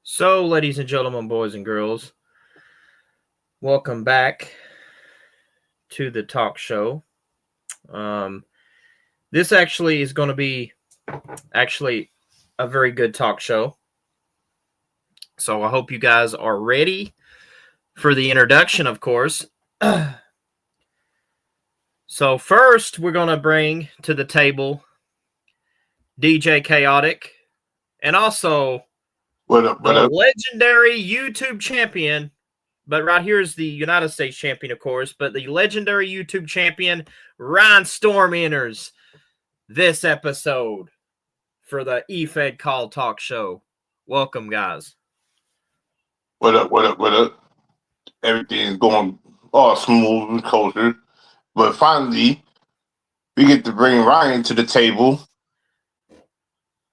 So, ladies and gentlemen, boys and girls, welcome back to the talk show. This actually is going to be a very good talk show. So I hope you guys are ready for the introduction, of course. So first, we're going to bring to the table DJ Chaotic and also the legendary YouTube champion. But right here is the United States champion, of course. But the legendary YouTube champion, Ryan Storm, enters this episode for the Efed CAW Talkshow. Welcome, guys. What up? Everything's going all smooth and kosher. But finally, we get to bring Ryan to the table.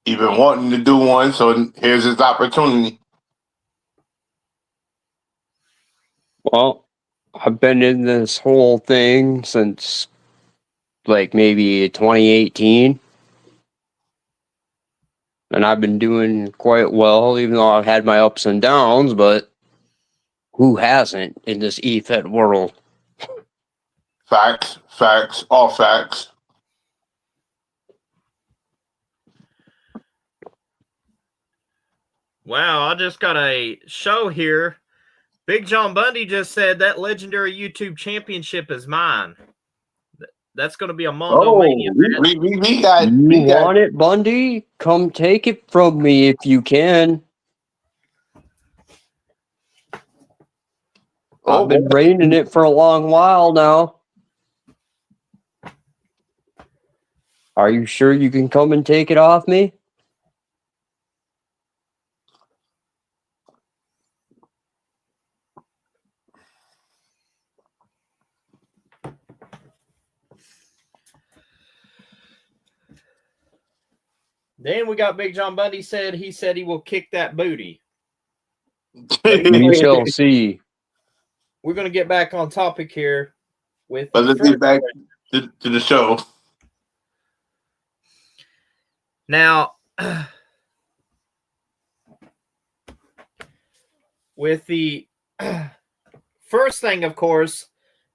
He's been wanting to do one, so here's his opportunity. Well, I've been in this whole thing since like maybe 2018. And I've been doing quite well, even though I've had my ups and downs, but who hasn't in this EFED world? Facts, all facts. Wow, I just got a show here. Big John Bundy just said that legendary YouTube championship is mine. That's going to be a Mondo Mania. We got it, Bundy? Come take it from me if you can. I've been reigning it for a long while now. Are you sure you can come and take it off me? Then we got Big John Bundy said he will kick that booty. We shall see. We're going to get back on topic here with. But let's get back to the show. Now, with the first thing, of course,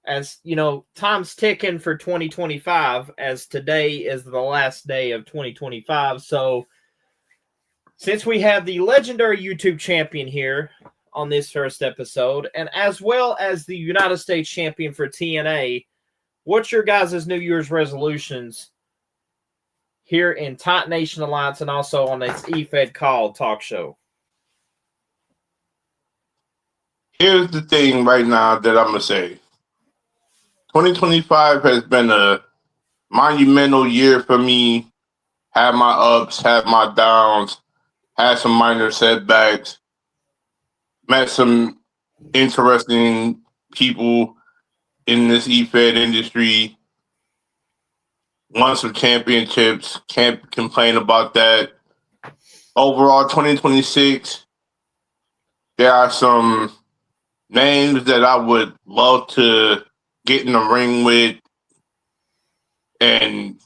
as you know, time's ticking for 2025, as today is the last day of 2025. So, since we have the legendary YouTube champion here on this first episode, and as well as the United States champion for TNA, what's your guys' New Year's resolutions here in Titan Nation Alliance and also on this Efed CAW Talk Show? Here's the thing right now that I'm going to say. 2025 has been a monumental year for me. Had my ups, had my downs, had some minor setbacks, met some interesting people in this EFED industry, won some championships, can't complain about that. Overall, 2026, there are some names that I would love to get in the ring with and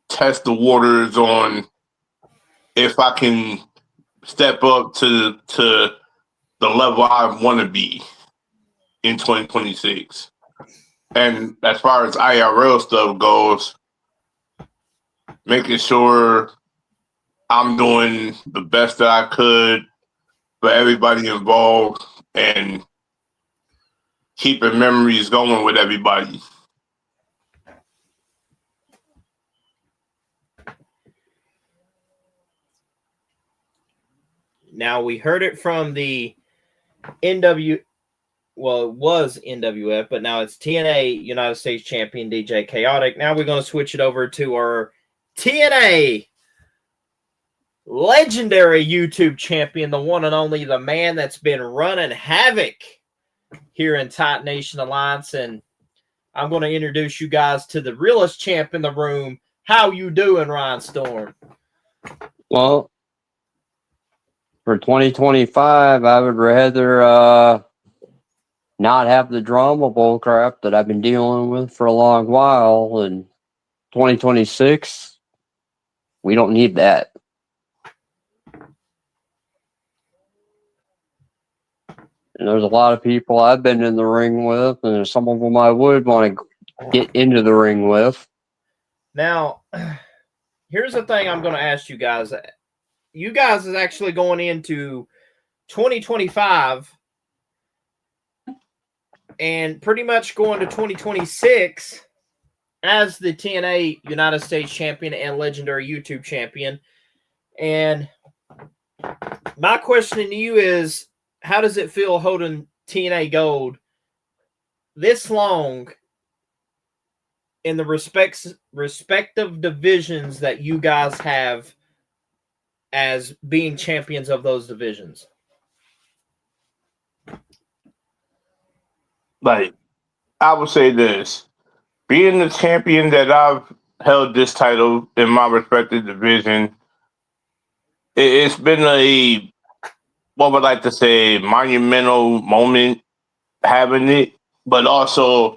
test the waters on if I can step up to the level I want to be in 2026. And as far as IRL stuff goes, making sure I'm doing the best that I could for everybody involved and keeping memories going with everybody. Now, we heard it from the it was NWF, but now it's TNA United States champion DJ Chaotic. Now we're going to switch it over to our TNA legendary YouTube champion, the one and only, the man that's been running havoc here in Titan Nation Alliance. And I'm going to introduce you guys to the realest champ in the room. How you doing, Ryan Storm? Well, for 2025, I would rather not have the drama bullcrap that I've been dealing with for a long while. And 2026, we don't need that. And there's a lot of people I've been in the ring with, and some of them I would want to get into the ring with. Now, here's the thing I'm going to ask you guys. You guys is actually going into 2025 and pretty much going to 2026 as the TNA United States Champion and Legendary YouTube Champion. And my question to you is, how does it feel holding TNA Gold this long in the respective divisions that you guys have as being champions of those divisions? Like, I would say this. Being the champion that I've held this title in my respective division, it's been a, what would I like to say, monumental moment having it, but also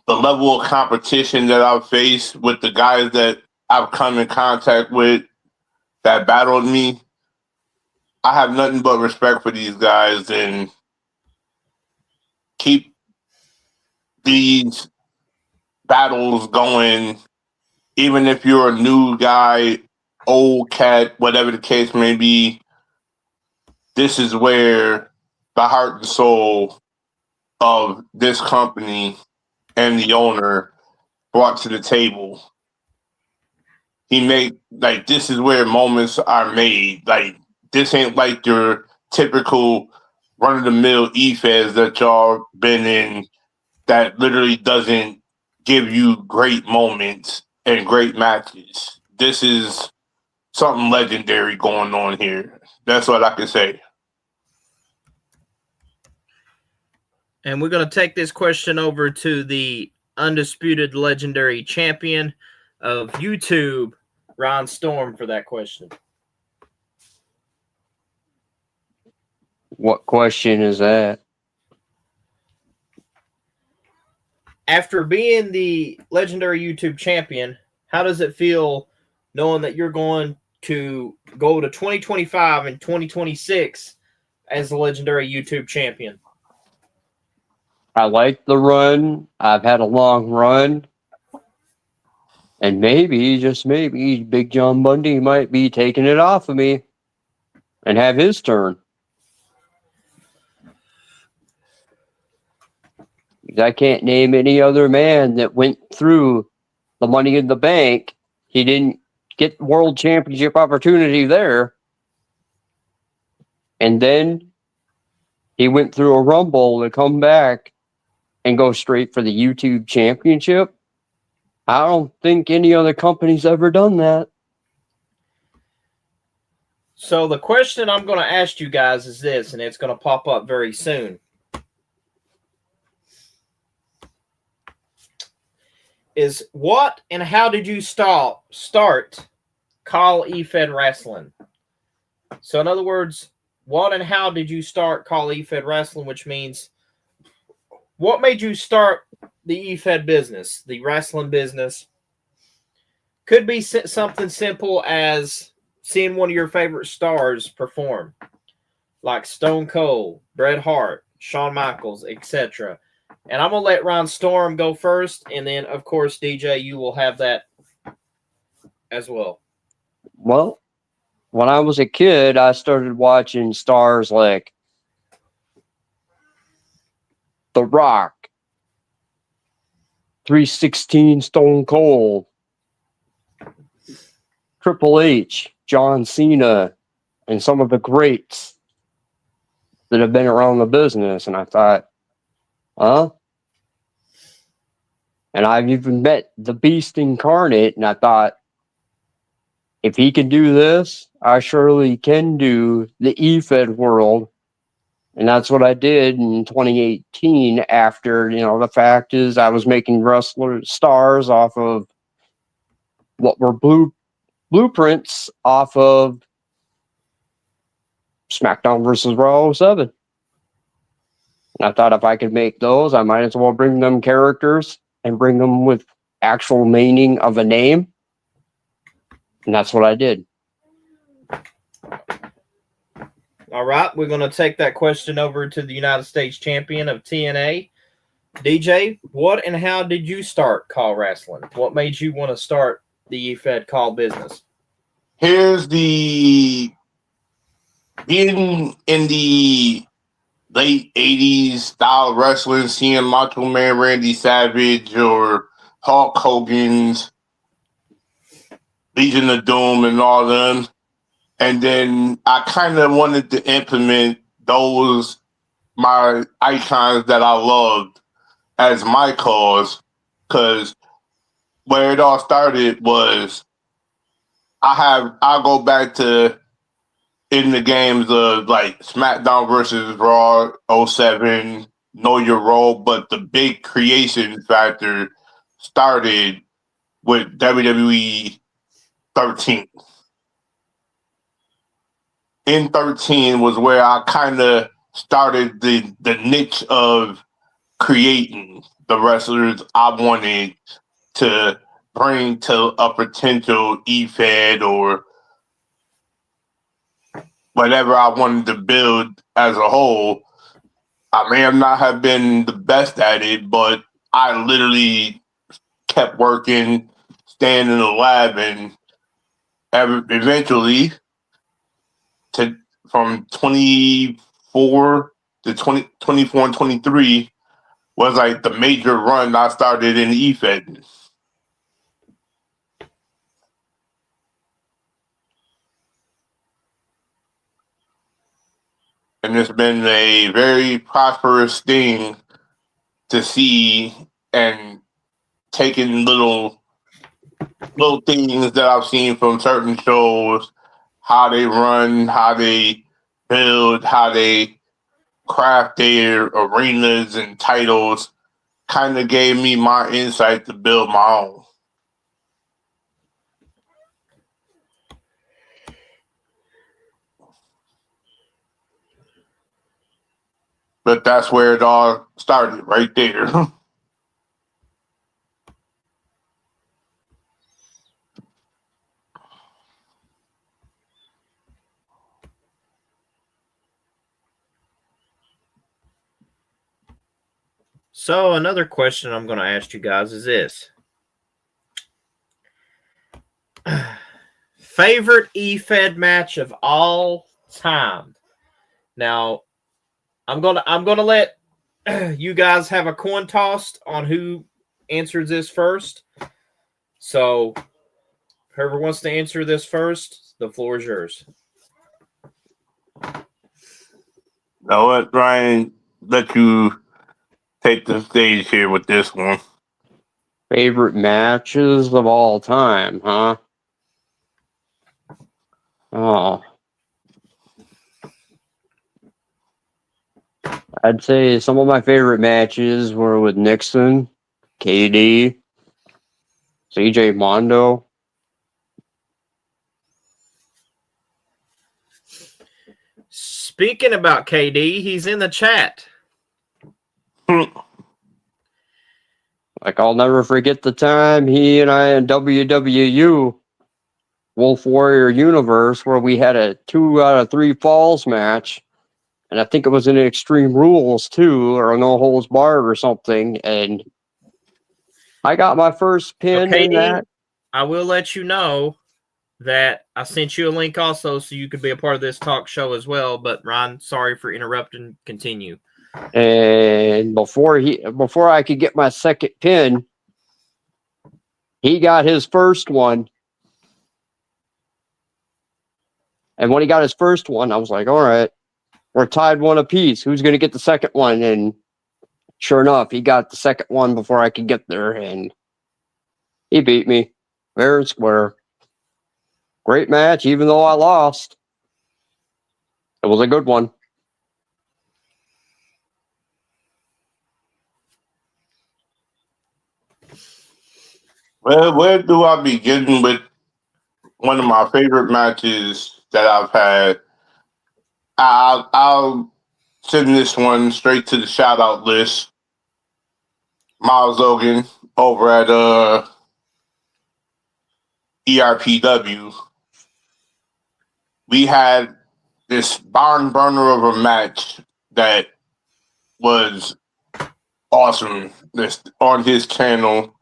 the level of competition that I've faced with the guys that I've come in contact with that battled me. I have nothing but respect for these guys and keep these battles going, even if you're a new guy, old cat, whatever the case may be. This is where the heart and soul of this company and the owner brought to the table. He made, like, this is where moments are made. Like, this ain't like your typical run-of-the-mill EFES that y'all been in that literally doesn't give you great moments and great matches. This is something legendary going on here. That's what I can say. And we're going to take this question over to the undisputed legendary champion of YouTube, Ron Storm, for that question. What question is that? After being the legendary YouTube champion, how does it feel knowing that you're going to go to 2025 and 2026 as the legendary YouTube champion? I like the run. I've had a long run. And maybe, just maybe, Big John Bundy might be taking it off of me and have his turn. I can't name any other man that went through the Money in the Bank. He didn't get world championship opportunity there. And then he went through a Rumble to come back and go straight for the YouTube championship. I don't think any other company's ever done that. So the question I'm going to ask you guys is this, and it's going to pop up very soon. Is what and how did you start Call Efed Wrestling? So in other words, what and how did you start Call Efed Wrestling, which means what made you start the Efed business, the wrestling business? Could be something simple as seeing one of your favorite stars perform, like Stone Cold, Bret Hart, Shawn Michaels, etc. And I'm going to let Ron Storm go first, and then, of course, DJ, you will have that as well. Well, when I was a kid, I started watching stars like The Rock, 316 Stone Cold, Triple H, John Cena, and some of the greats that have been around the business. And I thought, huh? And I've even met the Beast incarnate, and I thought, if he can do this, I surely can do the EFED world. And that's what I did in 2018 after, the fact is I was making wrestler stars off of what were blueprints off of SmackDown versus Raw 07. And I thought if I could make those, I might as well bring them characters and bring them with actual meaning of a name. And that's what I did. All right, we're going to take that question over to the United States champion of TNA. DJ, what and how did you start CAW wrestling? What made you want to start the Efed CAW business? Here's the being in the late 80s style wrestling, seeing Macho Man Randy Savage or Hulk Hogan's Legion of Doom and all them. And then I kind of wanted to implement those, my icons that I loved as my cause, because where it all started was I'll go back to in the games of like SmackDown versus Raw 07, Know Your Role, but the big creation factor started with WWE 13. In 13 was where I kind of started the niche of creating the wrestlers I wanted to bring to a potential EFED or whatever I wanted to build as a whole. I may have not have been the best at it, but I literally kept working, staying in the lab, and eventually, from 24 to 24 and 23 was like the major run I started in EFED. And it's been a very prosperous thing to see, and taking little things that I've seen from certain shows, how they run, how they build, how they craft their arenas and titles, kind of gave me my insight to build my own. But that's where it all started, right there. So another question I'm going to ask you guys is this. Favorite EFED match of all time? Now, I'm gonna let you guys have a coin toss on who answers this first. So, whoever wants to answer this first, the floor is yours. I'll let Ryan let you take the stage here with this one. Favorite matches of all time, huh? Oh. I'd say some of my favorite matches were with Nixon, KD, CJ Mondo. Speaking about KD, he's in the chat. Like, I'll never forget the time he and I in WWU, Wolf Warrior Universe, where we had a 2 out of 3 falls match. And I think it was in Extreme Rules, too, or No Holds Barred or something. And I got my first pin in that. I will let you know that I sent you a link also so you could be a part of this talk show as well. But, Ryan, sorry for interrupting. Continue. And before I could get my second pin, he got his first one. And when he got his first one, I was like, all right, we're tied one apiece. Who's going to get the second one? And sure enough, he got the second one before I could get there. And he beat me fair and square. Great match, even though I lost. It was a good one. Well, where do I begin with one of my favorite matches that I've had? I'll send this one straight to the shout out list. Miles Logan over at ERPW. We had this barn burner of a match that was awesome. This on his channel,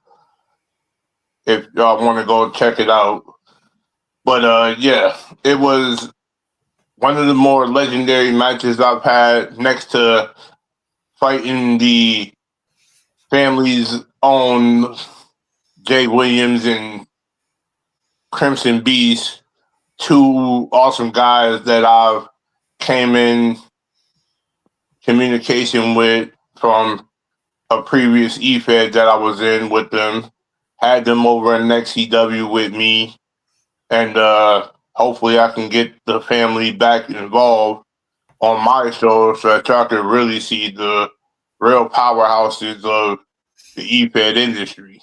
if y'all want to go check it out. But yeah, it was one of the more legendary matches I've had, next to fighting the family's own Jay Williams and Crimson Beast, two awesome guys that I've came in communication with from a previous EFED that I was in with them. Had them over in XCW with me, and hopefully I can get the family back involved on my show so that y'all can really see the real powerhouses of the EFED industry.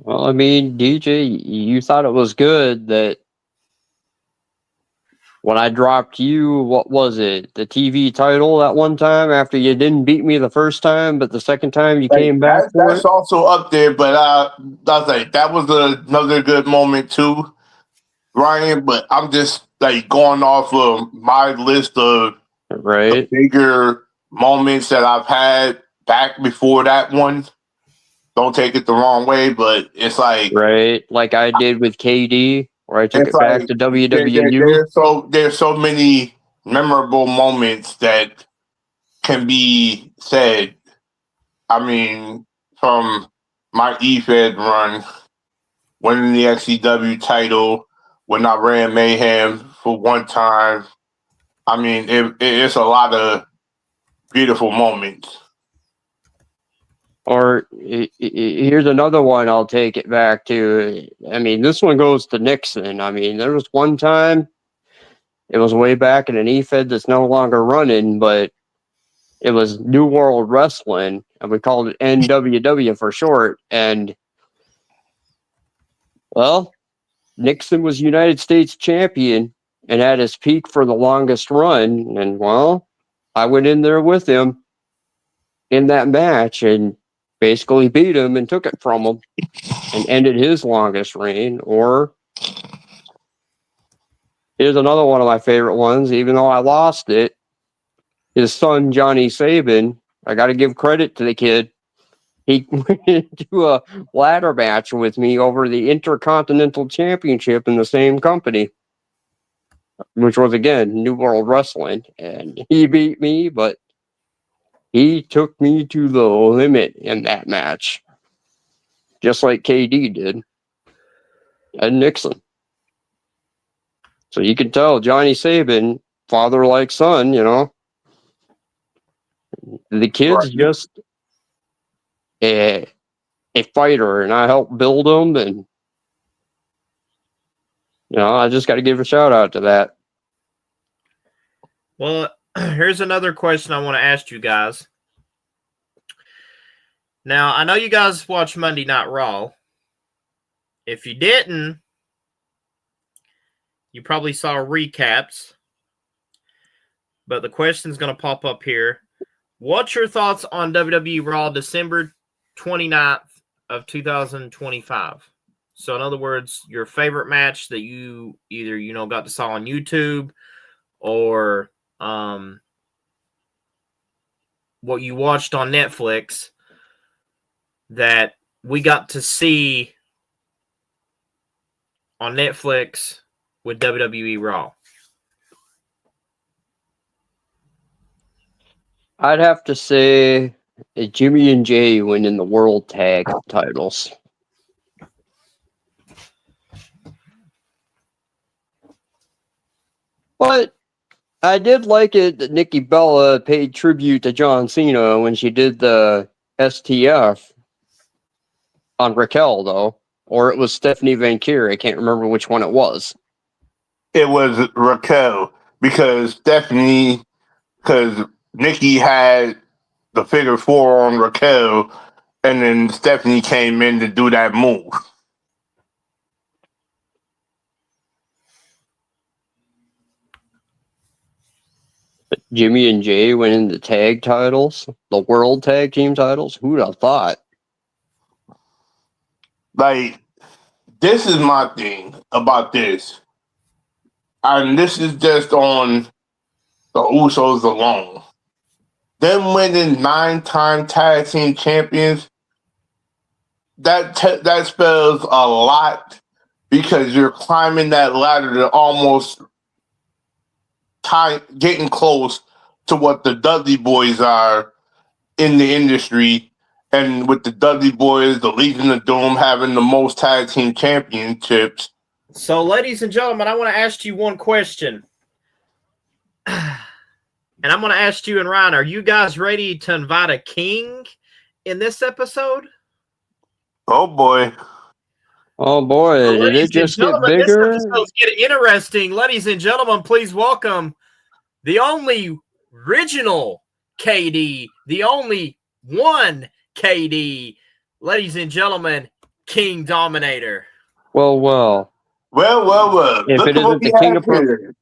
Well, I mean, DJ, you thought it was good that when I dropped you, what was it, the TV title that one time after you didn't beat me the first time, but the second time you came back for That's it? also up there, but I was like, that was another good moment too, Ryan. But I'm just like going off of my list of the Right, bigger moments that I've had back before that one. Don't take it the wrong way, but it's like like I did with KD, where I took it's it back like to WWU. there's so many memorable moments that can be said. I mean, from my EFED run, winning the XCW title, when I ran Mayhem for one time. I mean, it's a lot of beautiful moments. Or here's another one I'll take it back to. I mean, this one goes to Nixon. I mean, there was one time, it was way back in an EFED that's no longer running, but it was New World Wrestling, and we called it NWW for short. And, well, Nixon was United States champion and had his peak for the longest run. And, well, I went in there with him in that match and basically beat him and took it from him and ended his longest reign. Or here's another one of my favorite ones, even though I lost it. His son, Johnny Saban, I got to give credit to the kid. He went into a ladder match with me over the Intercontinental Championship in the same company, which was, again, New World Wrestling. And he beat me, but he took me to the limit in that match, just like KD did and Nixon. So you can tell Johnny Saban, father like son, you know. The kid's just a fighter, and I helped build him, and I just got to give a shout out to that. Well, here's another question I want to ask you guys. Now, I know you guys watch Monday Night Raw. If you didn't, you probably saw recaps. But the question's going to pop up here. What's your thoughts on WWE Raw December 29th of 2025? So, in other words, your favorite match that you either, got to saw on YouTube or what you watched on Netflix that we got to see on Netflix with WWE Raw. I'd have to say Jimmy and Jay winning the World Tag titles. But I did like it that Nikki Bella paid tribute to John Cena when she did the STF on Raquel, though. Or it was Stephanie Van Kier. I can't remember which one it was. It was Raquel because Nikki had the figure 4 on Raquel, and then Stephanie came in to do that move. Jimmy and Jay winning the tag titles, the world tag team titles. Who'd have thought? Like, this is my thing about this. And this is just on the Usos alone. Them winning 9-time tag team champions, that spells a lot because you're climbing that ladder to almost getting close to what the Dudley Boys are in the industry. And with the Dudley Boys, the Legion of Doom having the most tag team championships. So, ladies and gentlemen, I want to ask you one question. And I'm going to ask you and Ryan, are you guys ready to invite a king in this episode? Oh, boy. Oh, boy. So, Did it just get bigger? This episode's getting interesting. Ladies and gentlemen, please welcome the only original KD, the only one KD. Ladies and gentlemen, King Dominator. Well. If it isn't the king of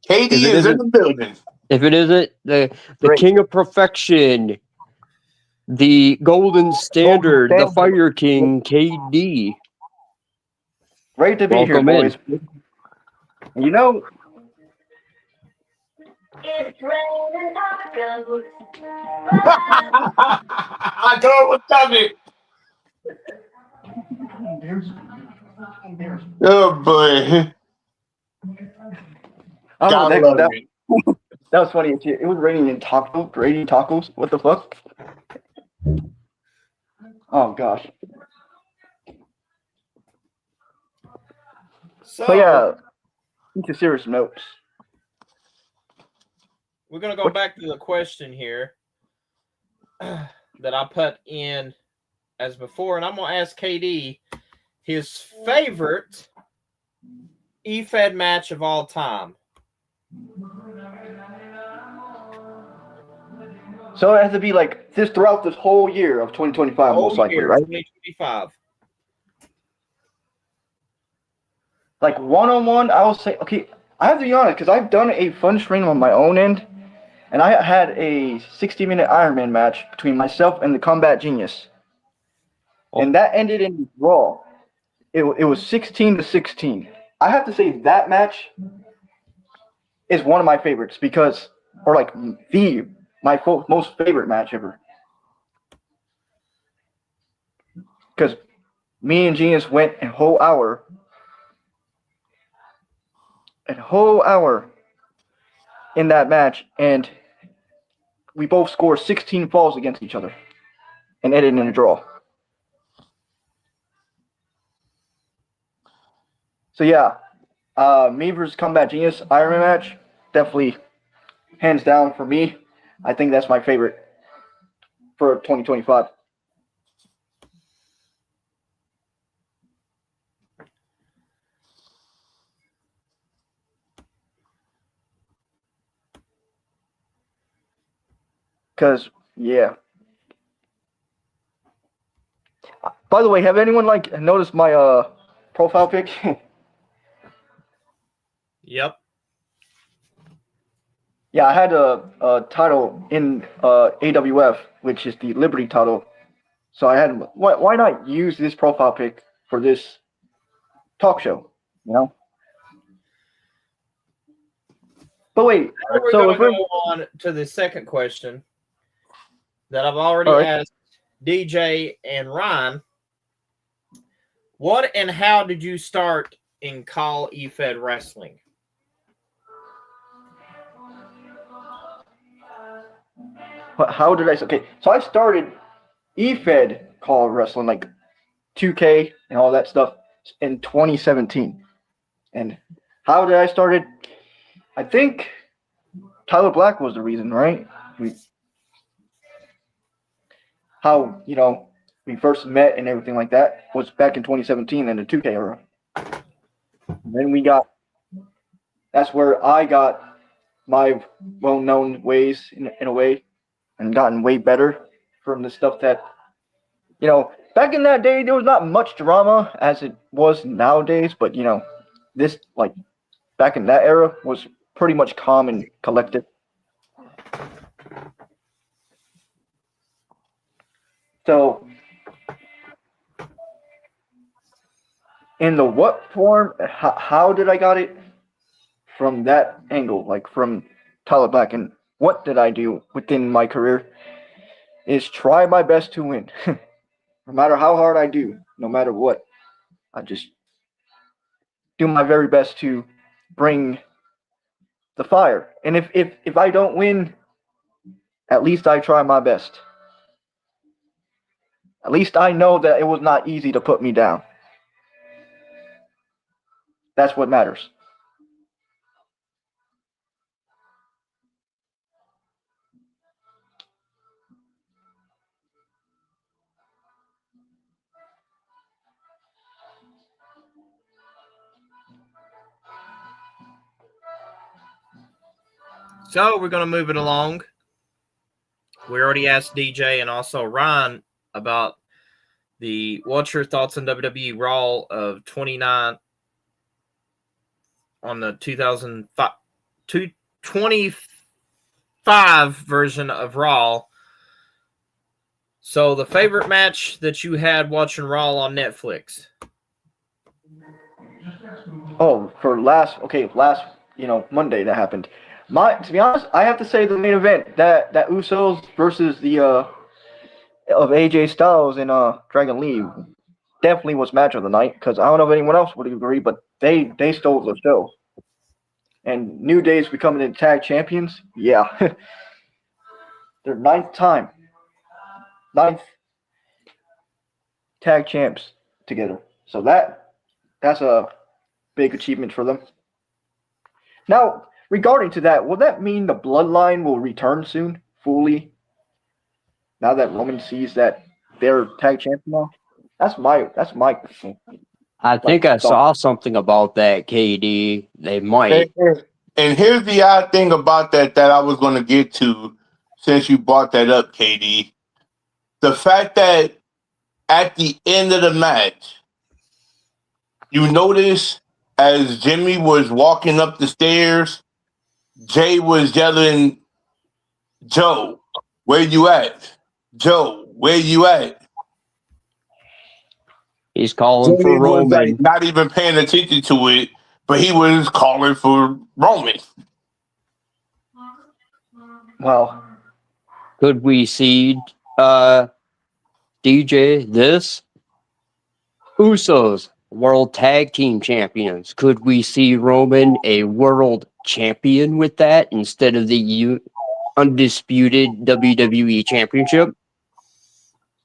Katie is in the building. If it isn't the king of perfection, the golden standard, the Fire King, KD. Great to be here, boys. You know, it's raining tacos. I know what's coming. Oh boy! I don't know, that was funny. It was raining tacos. What the fuck? Oh gosh. So yeah, into serious notes. We're gonna go back to the question here that I put in as before, and I'm gonna ask KD his favorite Efed match of all time. So it has to be like this throughout this whole year of 2025, most likely, right? 2025. Like one-on-one, I will say, okay, I have to be honest, because I've done a fun stream on my own end, and I had a 60-minute Iron Man match between myself and the Combat Genius. And that ended in draw. It was 16-16. I have to say that match is one of my favorites because, or like my most favorite match ever. Because me and Genius went a whole hour in that match, and we both scored 16 falls against each other and ended in a draw. So yeah, me versus Combat Genius Iron Man match, definitely hands down for me. I think that's my favorite for 2025. Because, yeah. By the way, have anyone noticed my profile pic? Yep. Yeah, I had a title in AWF, which is the Liberty title. So I had, why not use this profile pic for this talk show, you know? But wait, now we're going to go on to the second question that I've already asked DJ and Ryan. What and how did you start in CAW Efed Wrestling? How did I? Okay, so I started Efed CAW Wrestling, like 2K and all that stuff, in 2017. And how did I start it? I think Tyler Black was the reason, right? How, we first met and everything like that was back in 2017 in the 2K era. And then that's where I got my well-known ways in a way and gotten way better from the stuff that, back in that day, there was not much drama as it was nowadays, but this like back in that era was pretty much calm and collected. So, in the what form, how did I got it from that angle, like from Tyler Black, and what did I do within my career is try my best to win. No matter how hard I do, no matter what, I just do my very best to bring the fire. And if I don't win, at least I try my best. At least I know that it was not easy to put me down. That's what matters. So we're going to move it along. We already asked DJ and also Ryan about what's your thoughts on WWE Raw of 29 on the 2025 version of Raw. So the favorite match that you had watching Raw on Netflix? Oh, for last Monday that happened. To be honest, I have to say the main event that Usos versus the of AJ Styles and Dragon Lee definitely was match of the night, because I don't know if anyone else would agree, but they stole the show. And New Day's becoming the tag champions. Yeah, their ninth tag champs together. So that's a big achievement for them. Now, regarding to that, will that mean the bloodline will return soon, fully? Now that Roman sees that they're tag champions now? That's my I think I saw something about that, KD. They might. And here's the odd thing about that I was going to get to, since you brought that up, KD. The fact that at the end of the match, you notice as Jimmy was walking up the stairs, Jay was yelling, "Joe, where you at? Joe, where you at?" He's calling for Roman. Was like not even paying attention to it, but he was calling for Roman. Well, could we see DJ this? Usos, World Tag Team Champions. Could we see Roman a world champion with that instead of the undisputed WWE Championship?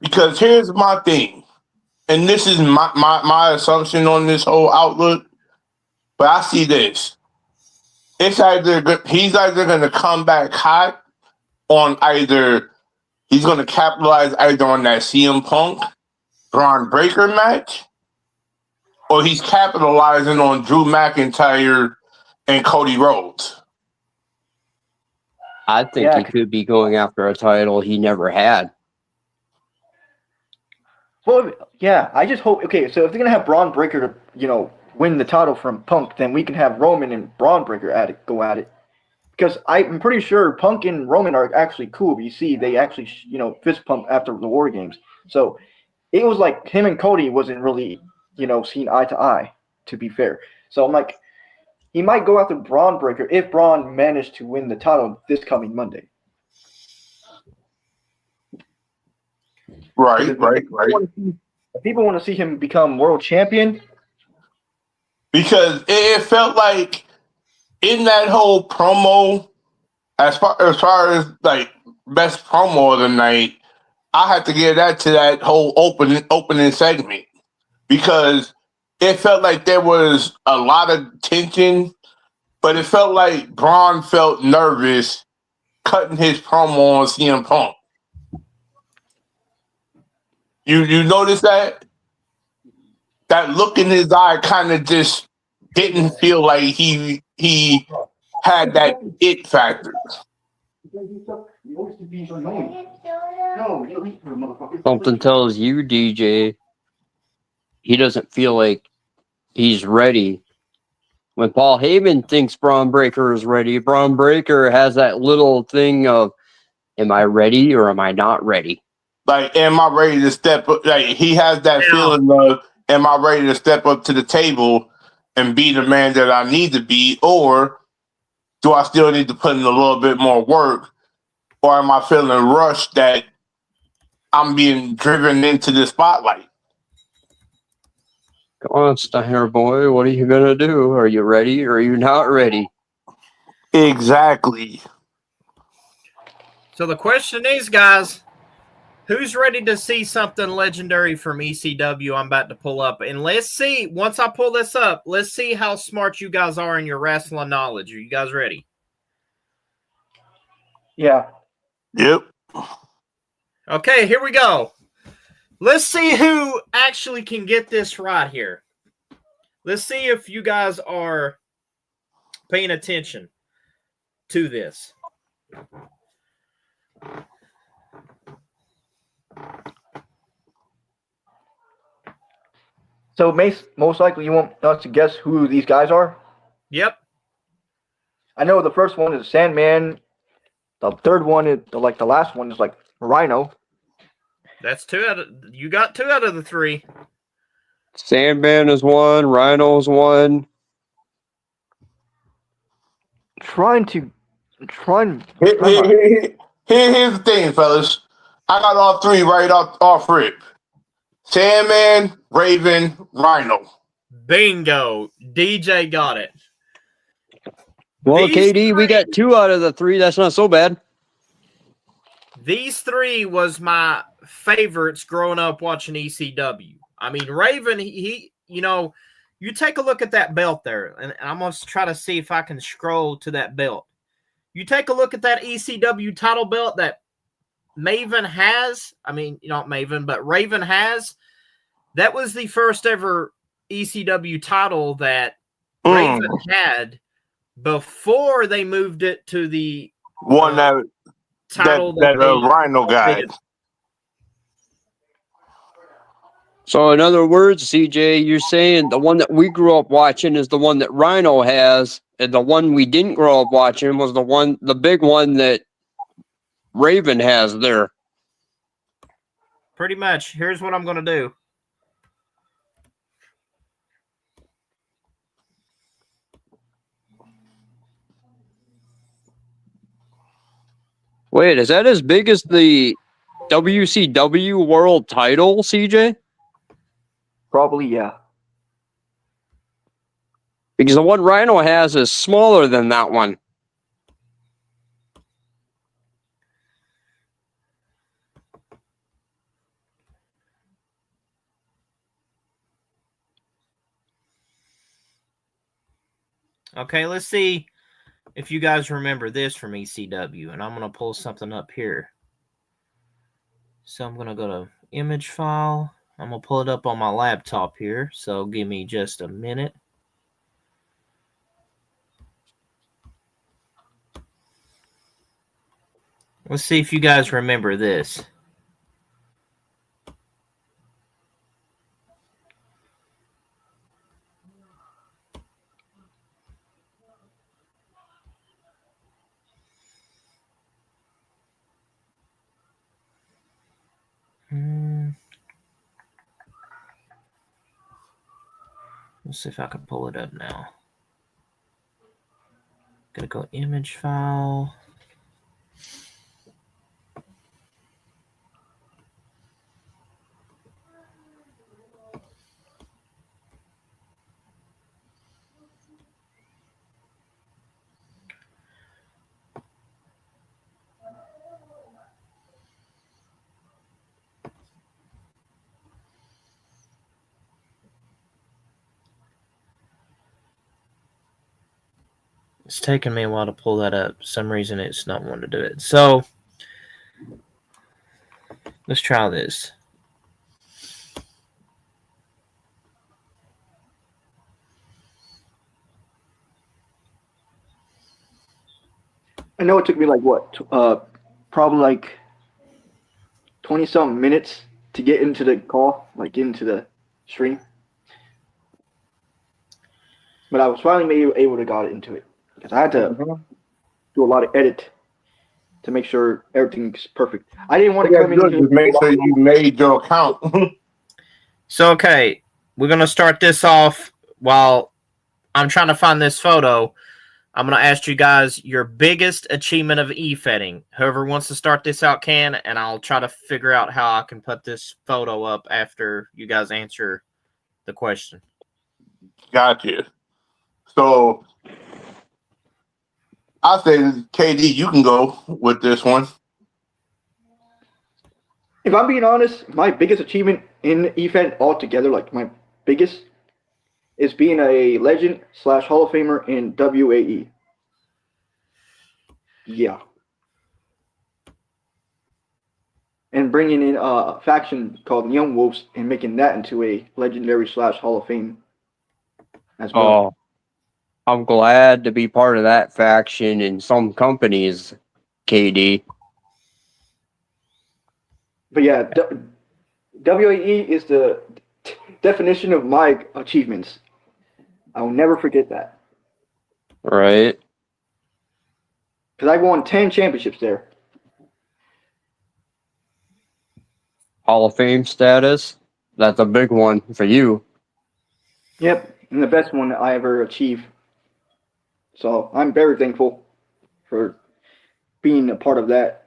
Because here's my thing, and this is my assumption on this whole outlook, but I see this. It's he's either going to come back hot on he's going to capitalize either on that CM Punk Braun Breaker match, or he's capitalizing on Drew McIntyre and Cody Rhodes. I think he could be going after a title he never had. Well, yeah, I just hope. Okay, so if they're gonna have Braun Breaker, win the title from Punk, then we can have Roman and Braun Breaker go at it. Because I'm pretty sure Punk and Roman are actually cool. You see, they actually, fist pump after the War Games. So it was like him and Cody wasn't really, seen eye to eye, to be fair. So I'm like, he might go after Braun Breaker if Braun managed to win the title this coming Monday. Right. People want to see him become world champion. Because it felt like in that whole promo, as far as like best promo of the night, I had to give that to that whole opening segment, because it felt like there was a lot of tension, but it felt like Braun felt nervous cutting his promo on CM Punk. You notice that? That look in his eye kind of just didn't feel like he had that it factor. You always be so annoying. No, you eat her, motherfucker. Something tells you, DJ, he doesn't feel like he's ready. When Paul Heyman thinks Braun Breaker is ready, Braun Breaker has that little thing of, am I ready or am I not ready? Like, am I ready to step up? Like, he has that feeling of, am I ready to step up to the table and be the man that I need to be? Or do I still need to put in a little bit more work? Or am I feeling rushed that I'm being driven into the spotlight? Come on, Steiner boy, what are you going to do? Are you ready or are you not ready? Exactly. So the question is, guys, who's ready to see something legendary from ECW? I'm about to pull up. And let's see, once I pull this up, let's see how smart you guys are in your wrestling knowledge. Are you guys ready? Yeah. Yep. Okay, here we go. Let's see who actually can get this right here. Let's see if you guys are paying attention to this. So most likely you want us to guess who these guys are? Yep. I know the first one is Sandman. The third one is like the last one is like Rhino. That's you got 2 out of the 3. Sandman is one, Rhino's one. Trying. Here's the thing, fellas. I got all 3 right off rip. Sandman, Raven, Rhino. Bingo. DJ got it. Well, These KD, we got 2 out of the 3. That's not so bad. These 3 was my favorites growing up watching ECW. I mean, Raven, he you take a look at that belt there, and I'm going to try to see if I can scroll to that belt. You take a look at that ECW title belt that Maven has. I mean, not Maven, but Raven has. That was the first ever ECW title that Raven had before they moved it to the one that title that Rhino guy. So, in other words, CJ, you're saying the one that we grew up watching is the one that Rhino has, and the one we didn't grow up watching was the big one that Raven has there. Pretty much. Here's what I'm going to do. Wait, is that as big as the WCW World Title, CJ? Probably, yeah. Because the one Rhino has is smaller than that one. Okay, let's see if you guys remember this from ECW. And I'm going to pull something up here. So I'm going to go to image file. I'm going to pull it up on my laptop here. So give me just a minute. Let's see if you guys remember this. Let's see if I can pull it up now. Gotta go image file. It's taking me a while to pull that up. For some reason it's not wanting to do it. So let's try this. I know it took me like what probably like 20-something minutes to get into the call, like get into the stream. But I was finally able to got into it because I had to do a lot of edit to make sure everything's perfect. I didn't want to come in here. Just make sure you made your account. So, okay, we're going to start this off while I'm trying to find this photo. I'm going to ask you guys your biggest achievement of e-fetting. Whoever wants to start this out can, and I'll try to figure out how I can put this photo up after you guys answer the question. Gotcha. So I say, KD, you can go with this one. If I'm being honest, my biggest achievement in EFED altogether, like my biggest, is being a legend / Hall of Famer in WAE. Yeah. And bringing in a faction called Young Wolves and making that into a legendary / Hall of Fame as well. Oh, I'm glad to be part of that faction in some companies, KD. But yeah, WAE is the definition of my achievements. I will never forget that. Right. Because I won 10 championships there. Hall of Fame status. That's a big one for you. Yep, and the best one that I ever achieved. So I'm very thankful for being a part of that.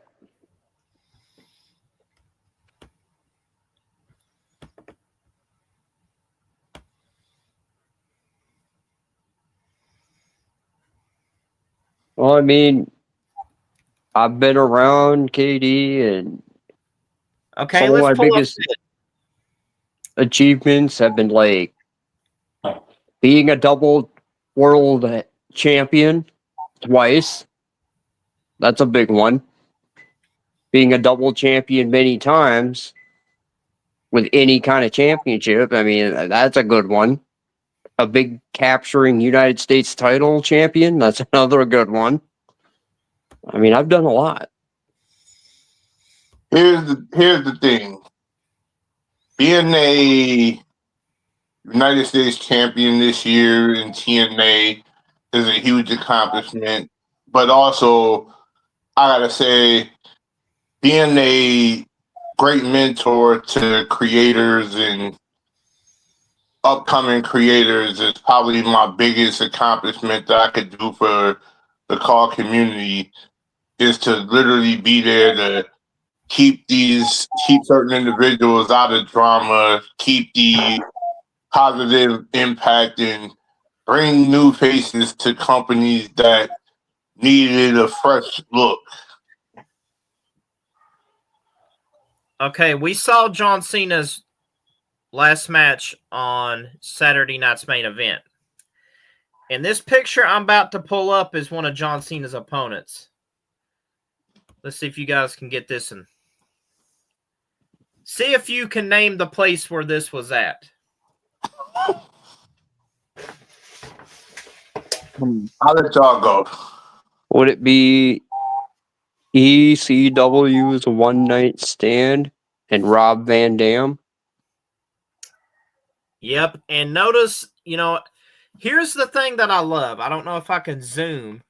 Well, I mean, I've been around KD, and Okay, some of my let's pull up biggest achievements have been like being a double world champion twice. That's a big one. Being a double champion many times with any kind of championship. I mean, that's a good one. A big capturing United States title champion. That's another good one. I mean, I've done a lot. Here's the thing. Being a United States champion this year in TNA is a huge accomplishment. But also, I gotta say, being a great mentor to creators and upcoming creators is probably my biggest accomplishment that I could do for the CAW community, is to literally be there to keep certain individuals out of drama, keep the positive impact, and bring new faces to companies that needed a fresh look. Okay, we saw John Cena's last match on Saturday night's main event. And this picture I'm about to pull up is one of John Cena's opponents. Let's see if you guys can get this and see if you can name the place where this was at. I'll let y'all go. Would it be ECW's One Night Stand and Rob Van Dam? Yep. And notice, here's the thing that I love. I don't know if I can zoom.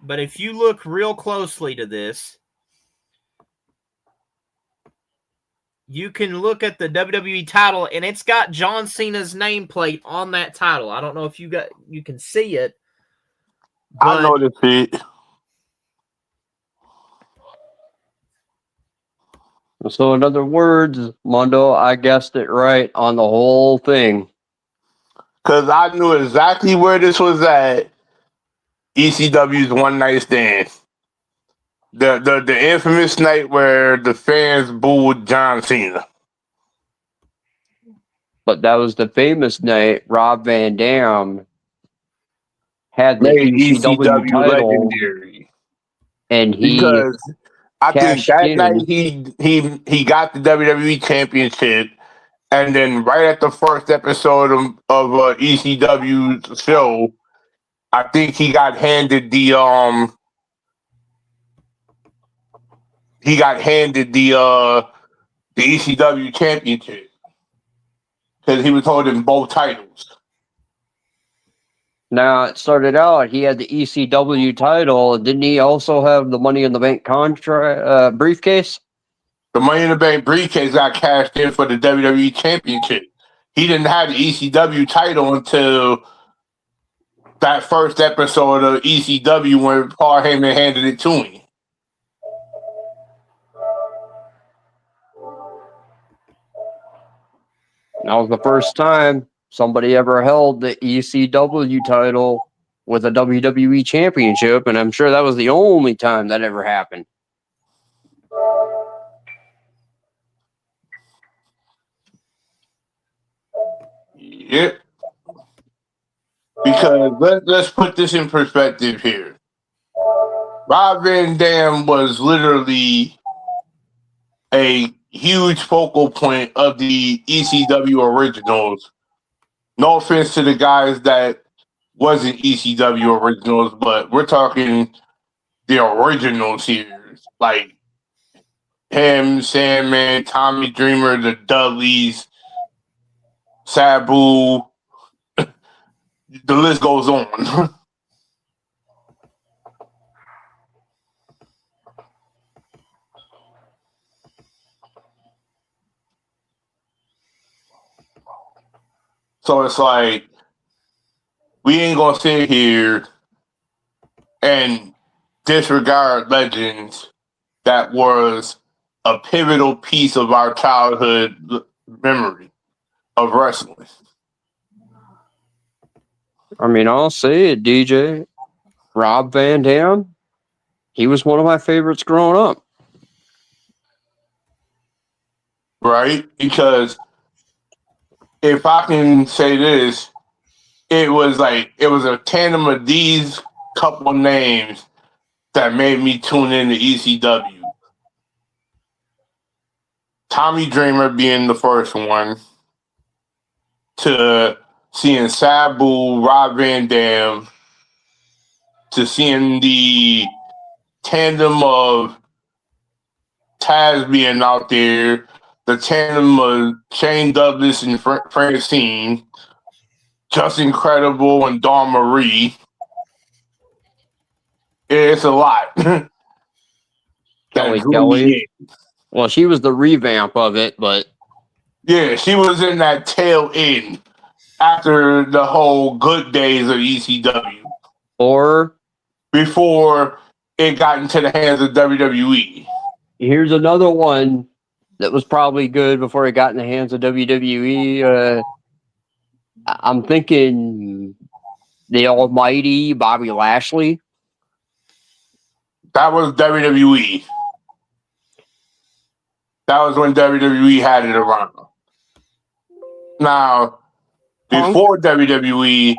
But if you look real closely to this, you can look at the WWE title, and it's got John Cena's nameplate on that title. I don't know if you can see it. I noticed it. So, in other words, Mondo, I guessed it right on the whole thing. Because I knew exactly where this was at. ECW's One Night Stand. The infamous night where the fans booed John Cena. But that was the famous night Rob Van Dam had the ECW title, legendary. And because I think that in. night he got the WWE Championship, and then right at the first episode of ECW's show, I think he got handed the he got handed the ECW championship because he was holding both titles. Now, it started out, he had the ECW title. Didn't he also have the Money in the Bank contract briefcase? The Money in the Bank briefcase got cashed in for the WWE championship. He didn't have the ECW title until that first episode of ECW when Paul Heyman handed it to him. That was the first time somebody ever held the ECW title with a WWE championship, and I'm sure that was the only time that ever happened. Yep. Because let's put this in perspective here. Rob Van Dam was literally a huge focal point of the ECW originals. No offense to the guys that wasn't ECW originals, but we're talking the originals here. Like him, Sandman, Tommy Dreamer, the Dudleys, Sabu. The list goes on. So it's like, we ain't gonna sit here and disregard legends that was a pivotal piece of our childhood memory of wrestling. I mean, I'll say it, DJ. Rob Van Dam, he was one of my favorites growing up. Right? Because if I can say this, it was a tandem of these couple names that made me tune into ECW. Tommy Dreamer being the first one, to seeing Sabu, Rob Van Dam, to seeing the tandem of Taz being out there, the tandem of Shane Douglas and Francine, Just Incredible and Dawn Marie. It's a lot. That Kelly drew Kelly. me in. Well, she was the revamp of it, but Yeah, she was in that tail end after the whole good days of ECW. or Before it got into the hands of WWE. here's another one that was probably good before it got in the hands of WWE. I'm thinking the almighty Bobby Lashley. That was WWE. That was when WWE had it around. Now, before WWE,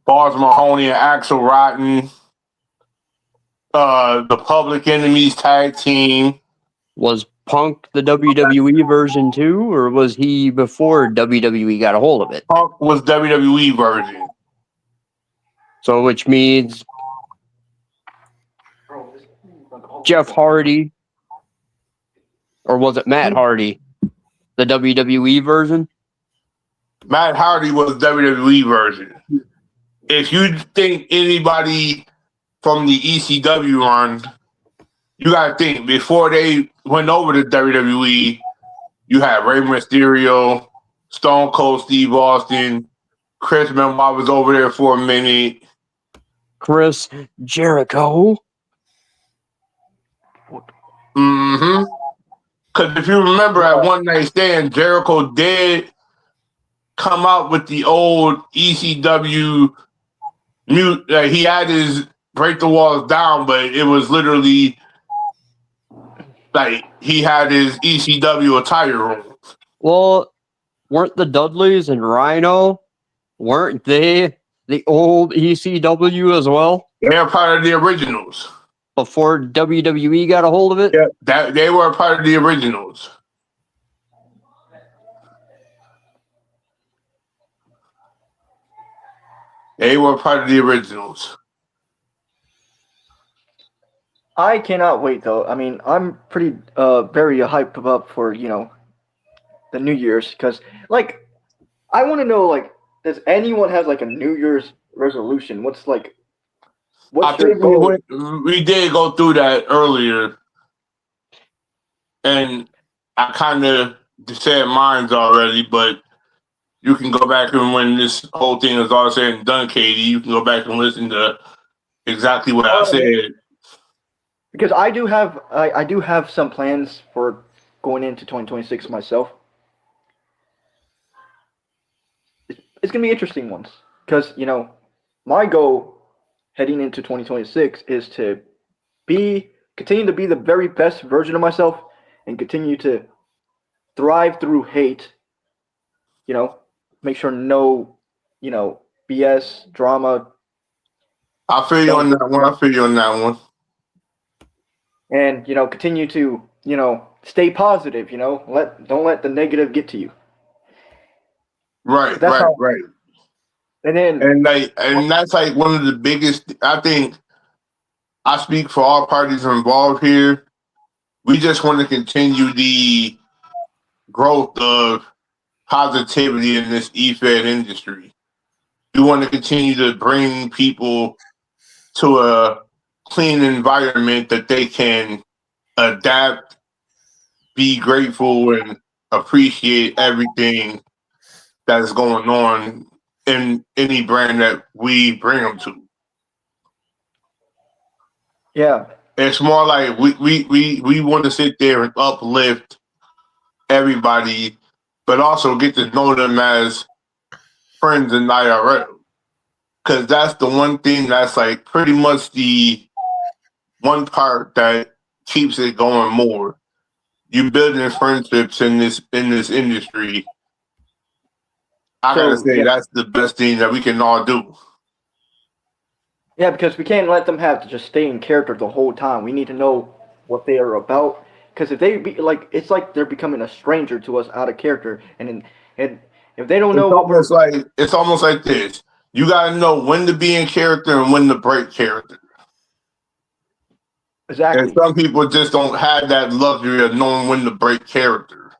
Bars Mahoney and Axel Rotten, the Public Enemies tag team. Was Punk the WWE version too, or was he before WWE got a hold of it? Punk was WWE version. So, which means Jeff Hardy, or was it Matt Hardy, the WWE version? Matt Hardy was WWE version. If you think anybody from the ECW run, you got to think, before they went over to WWE, you had Rey Mysterio, Stone Cold Steve Austin, Chris Benoit was over there for a minute. Chris Jericho. Mm-hmm. Because if you remember at One Night Stand, Jericho did come out with the old ECW mute. He had his Break the Walls Down, but it was literally like he had his ECW attire on. Well, weren't the Dudleys and Rhino, weren't they the old ECW as well? They're part of the originals. Before WWE got a hold of it? Yeah, that they were a part of the originals. They were part of the originals. I cannot wait though. I mean, I'm pretty very hyped up for the New Year's because like I want to know like does anyone have like a New Year's resolution? I What's your think goal? we did go through that earlier, and I kind of said mine's already, but you can go back and when this whole thing is all said and done, Katie, you can go back and listen to exactly what I said. Because I do have some plans for going into 2026 myself. It's gonna be interesting ones because my goal heading into 2026 is to continue to be the very best version of myself and continue to thrive through hate. You know, make sure no BS drama I feel you on don't that one. I feel you on that one. and continue to stay positive. Don't let the negative get to you. Right, That's right, how. right. And then And that's like one of the biggest. I think I speak for all parties involved here. We just want to continue the growth of positivity in this EFED industry. We want to continue to bring people to a clean environment that they can adapt, be grateful, and appreciate everything that's going on in any brand that we bring them to. yeah. It's more like we want to sit there and uplift everybody, but also get to know them as friends in IRL. Because that's the one thing that's like pretty much the one part that keeps it going more. You building friendships in this industry. I gotta So say yeah, that's the best thing that we can all do. yeah, because we can't let them have to just stay in character the whole time. We need to know what they are about. Because if they be like, it's like they're becoming a stranger to us out of character, and if they don't know what we're It's almost like this. You gotta know when to be in character and when to break character. And exactly, some people just don't have that luxury of knowing when to break character.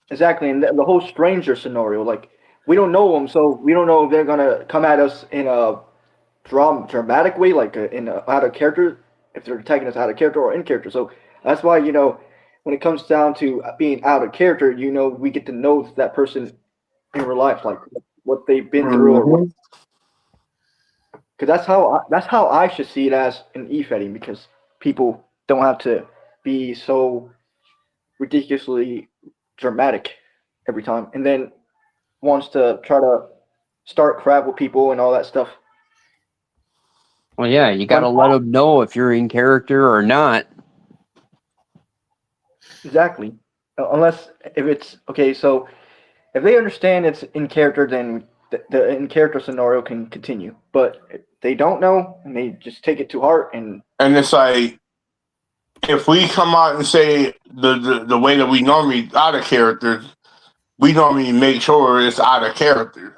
exactly, and the whole stranger scenario, like we don't know them, so we don't know if they're gonna come at us in a dramatic way, like out of character, if they're attacking us out of character or in character. So that's why when it comes down to being out of character, we get to know that person in real life, like what they've been through, or what. Mhm. Because that's how I should see it as an e-fetting, because people don't have to be so ridiculously dramatic every time, and then wants to try to start crap with people and all that stuff. Well, yeah, you got When to let them know if you're in character or not. exactly, unless if it's okay, so if they understand it's in character, then the in character scenario can continue. But if they don't know and they just take it to heart, and And it's like if we come out and say the way that we normally out of character, we normally make sure it's out of character.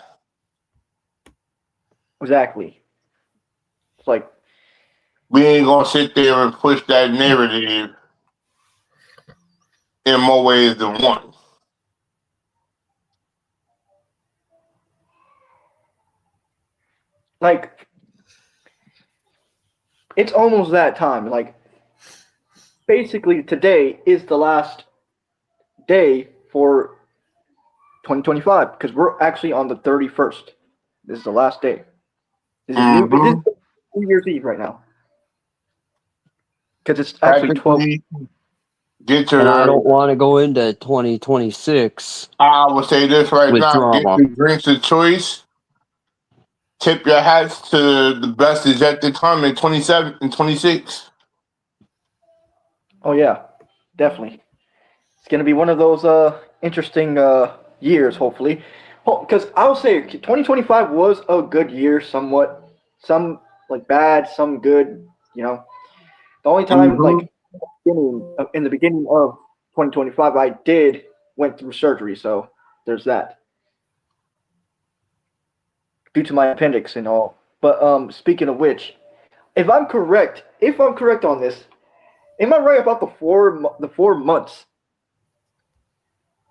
exactly, it's like We ain't gonna sit there and push that narrative in more ways than one. like it's almost that time. Like basically today is the last day for 2025 because we're actually on the 31st. This is the last day. This is Mm-hmm. New Year's Eve right now because it's actually 12. Practically get And I your. don't want to go into 2026 I will say this right with now: get drama. your drinks of choice. Tip your hats to the best is yet to come in 27 and 26. Oh yeah, definitely. It's gonna be one of those interesting years, hopefully. Because I'll say 2025 was a good year, somewhat. Some like bad, some good. The only time Mm-hmm. like in the beginning of 2025, I did went through surgery, so there's that due to my appendix and all. But speaking of which, if I'm correct on this, am I right about the 4 months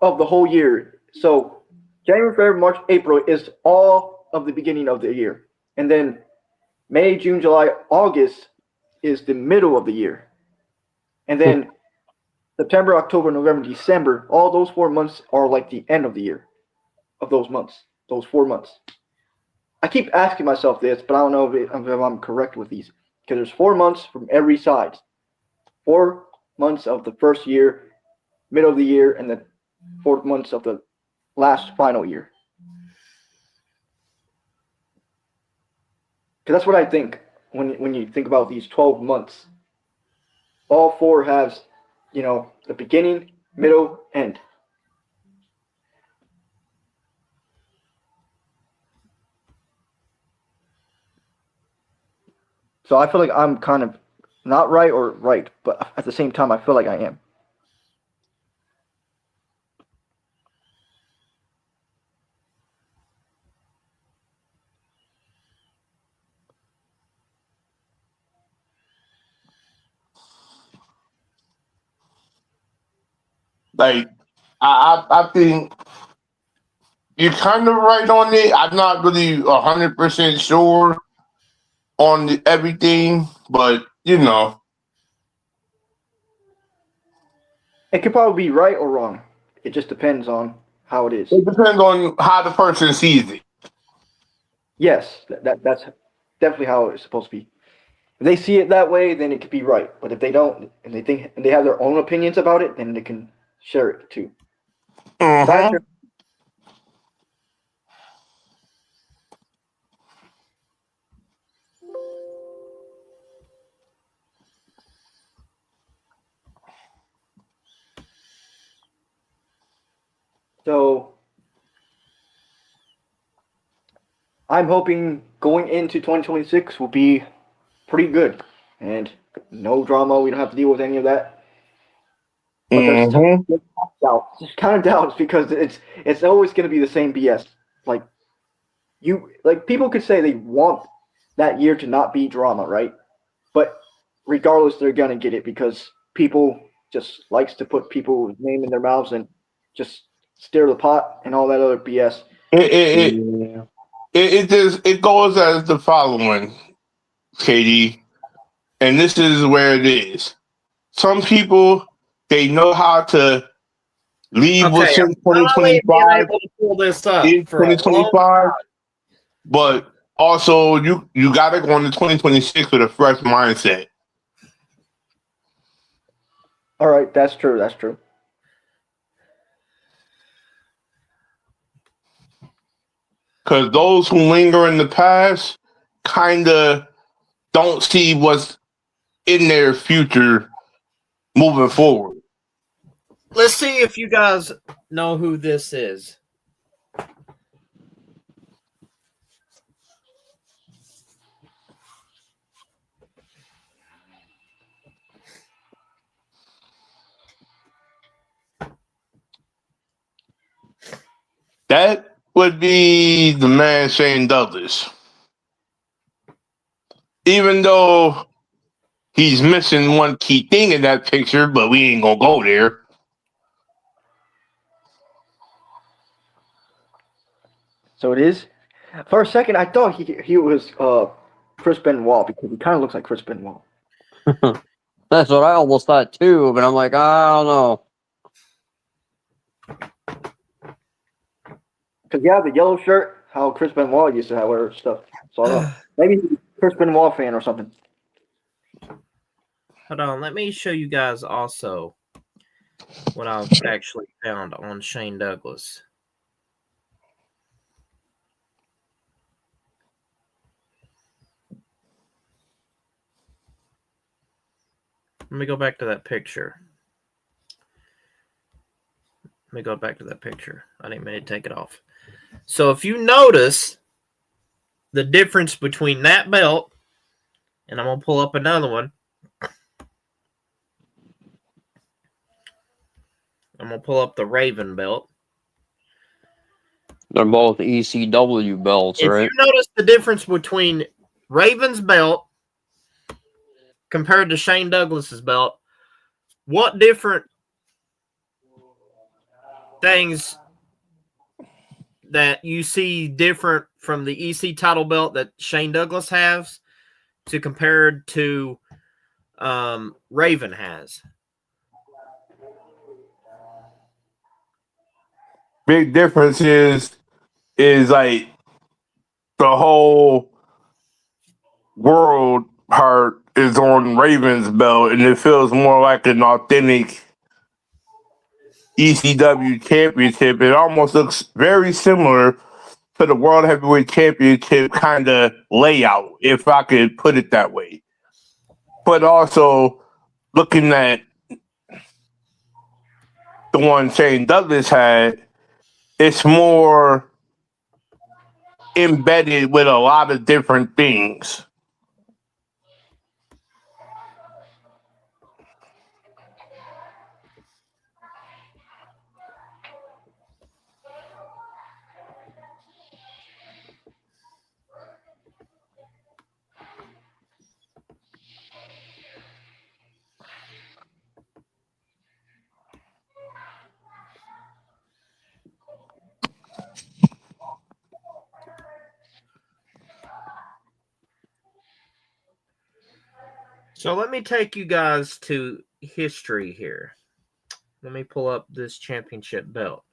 of the whole year? So January, February, March, April is all of the beginning of the year, and then May, June, July, August is the middle of the year, and then September, October, November, December, all those 4 months are like the end of the year of those months, those 4 months. I keep asking myself this, but I don't know if I'm correct with these, because there's 4 months from every side. 4 months of the first year, middle of the year, and then 4 months of the last final year. Because that's what I think when you think about these 12 months. All four has, the beginning, middle, end. So I feel like I'm kind of not right or right, but at the same time, I feel like I am. Like, I think you're kind of right on it. I'm not really 100% sure on everything, but It could probably be right or wrong. It just depends on how it is. it depends on how the person sees it. Yes, that's definitely how it's supposed to be. If they see it that way, then it could be right. But if they don't, and they think and they have their own opinions about it, then they can share it too. Mhm. So I'm hoping going into 2026 will be pretty good and no drama. We don't have to deal with any of that. But there's Mhm. doubts. There's kind of doubts because it's always going to be the same BS. Like people could say they want that year to not be drama, right? But regardless, they're gonna get it because people just likes to put people's name in their mouths and just stir the pot and all that other BS. It, it, it, Yeah. it goes as the following, Katie, and this is where it is. Some people, they know how to leave Okay, what's in I'm finally being 2025 able to pull this up in for a long 2025, time. but also you got to go into 2026 with a fresh mindset. All right, that's true. That's true. Because those who linger in the past kind of don't see what's in their future moving forward. Let's see if you guys know who this is. That would be the man Shane Douglas. Even though he's missing one key thing in that picture, but we ain't gonna go there. So it is. For a second, I thought he was Chris Benoit because he kind of looks like Chris Benoit. That's what I almost thought too, but I'm like, I don't know. Because the yellow shirt, how Chris Benoit used to have wear stuff. So I don't know. Maybe he's a Chris Benoit fan or something. Hold on, let me show you guys also what I've actually found on Shane Douglas. Let me go back to that picture. Let me go back to that picture. I didn't mean to take it off. So if you notice the difference between that belt, and I'm going to pull up another one. I'm going to pull up the Raven belt. They're both ECW belts, If right? you notice the difference between Raven's belt compared to Shane Douglas's belt, what different things that you see different from the EC title belt that Shane Douglas has to compared to Raven has? Big difference is like the whole world part is on Raven's belt, and it feels more like an authentic ECW championship. It almost looks very similar to the World Heavyweight Championship kind of layout, if I could put it that way. But also, looking at the one Shane Douglas had, it's more embedded with a lot of different things. So let me take you guys to history here. Let me pull up this championship belt.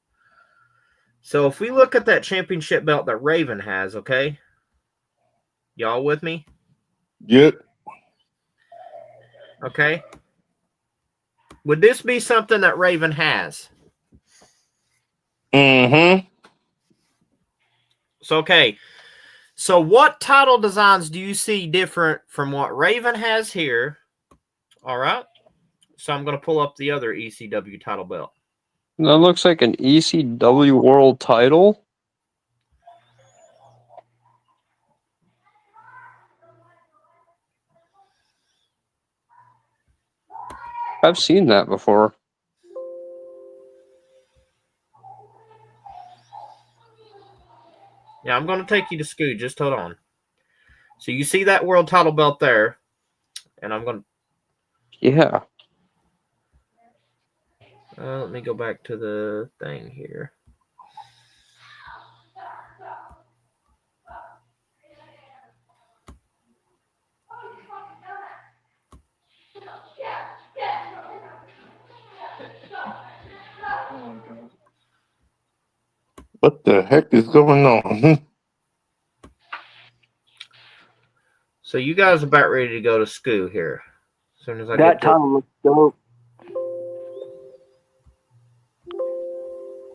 So if we look at that championship belt that Raven has, okay? Y'all with me? Yep. Okay. Would this be something that Raven has? Mm-hmm. So, okay. So what title designs do you see different from what Raven has here? All right. So I'm going to pull up the other ECW title belt. That looks like an ECW world title. I've seen that before. Yeah, I'm going to take you to Scoo. Just hold on. So you see that world title belt there, and I'm going to... Yeah. let me go back to the thing here. What the heck is going on? So you guys are about ready to go to Scoo here. As soon as I That get to... title looks dope.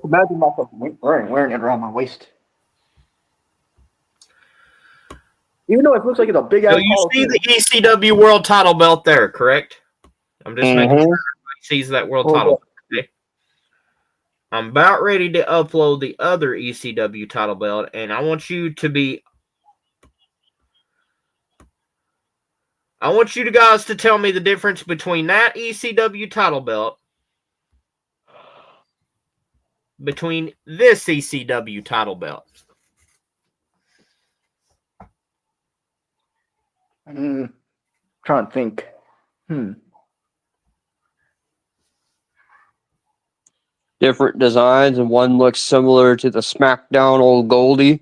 Imagine myself wearing it around my waist. Even though it looks like it's a big ass. So you see the ECW world title belt there, correct? I'm just making sure everybody sees that world title. Okay. I'm about ready to upload the other ECW title belt, and I want you guys to tell me the difference between that ECW title belt, between this ECW title belt. Trying to think. Different designs, and one looks similar to the SmackDown old Goldie.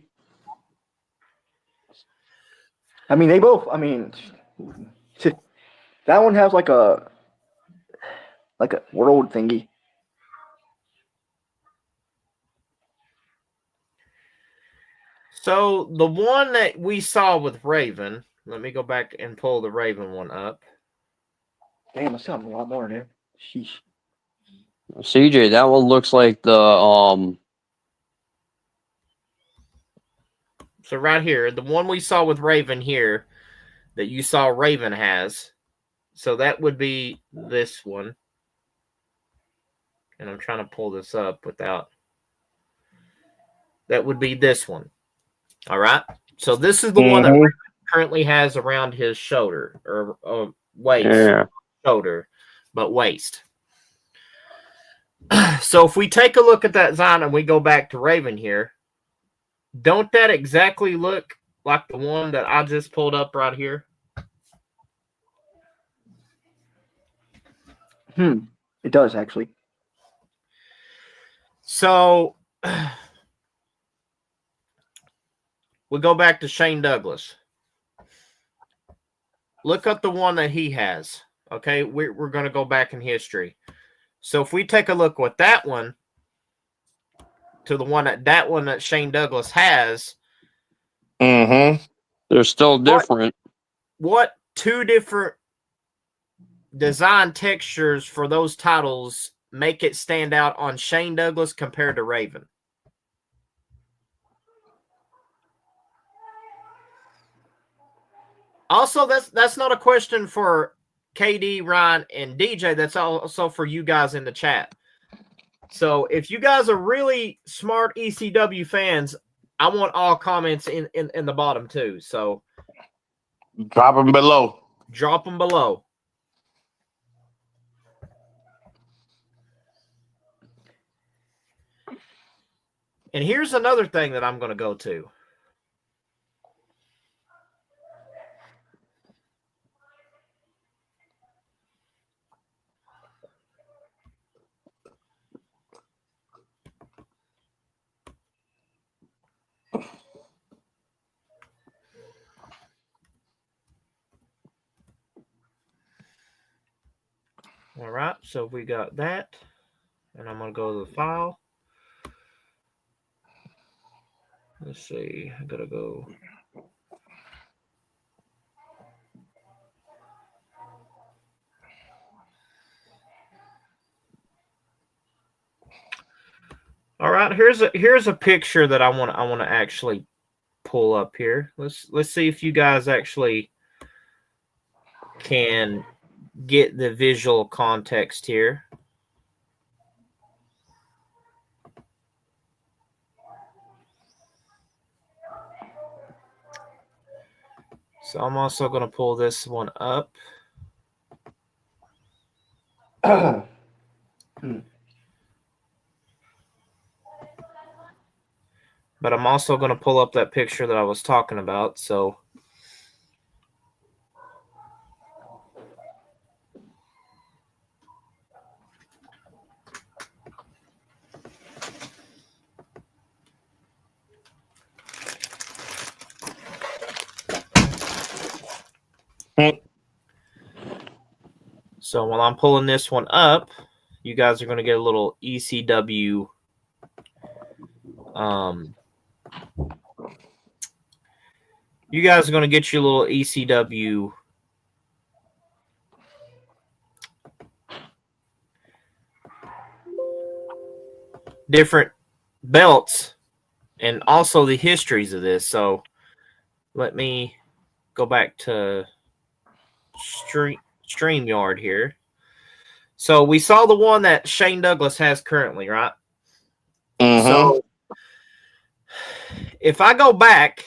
I mean, they both. I mean, that one has like a world thingy. So the one that we saw with Raven, let me go back and pull the Raven one up. Damn, I still have a lot more there. Sheesh. CJ, that one looks like the So right here, the one we saw with Raven here, that you saw Raven has. So that would be this one. And I'm trying to pull this up without... That would be this one. All right. So this is the one that Raven currently has around his shoulder, or waist. Yeah. Shoulder, but waist. So if we take a look at that design and we go back to Raven here, don't that exactly look like the one that I just pulled up right here? It does actually. So we go back to Shane Douglas. Look up the one that he has. Okay, we're going to go back in history. So if we take a look with that one to the one that Shane Douglas has, Mm-hmm. They're still different. what two different design textures for those titles make it stand out on Shane Douglas compared to Raven? Also, that's not a question for KD, Ryan, and DJ. That's also for you guys in the chat. So if you guys are really smart ECW fans, I want all comments in the bottom too. So Drop them below. drop them below. And here's another thing that I'm going to go to. All right, so we got that. And I'm going to go to the file. Let's see. I got to go. All right, here's a picture that I want to actually pull up here. Let's see if you guys actually can get the visual context here. So I'm also going to pull this one up. But I'm also going to pull up that picture that I was talking about. So So while I'm pulling this one up, you guys are going to get a little ECW you guys are going to get your little ECW different belts and also the histories of this. So let me go back to StreamYard here. So we saw the one that Shane Douglas has currently, right? Mm-hmm. So if I go back,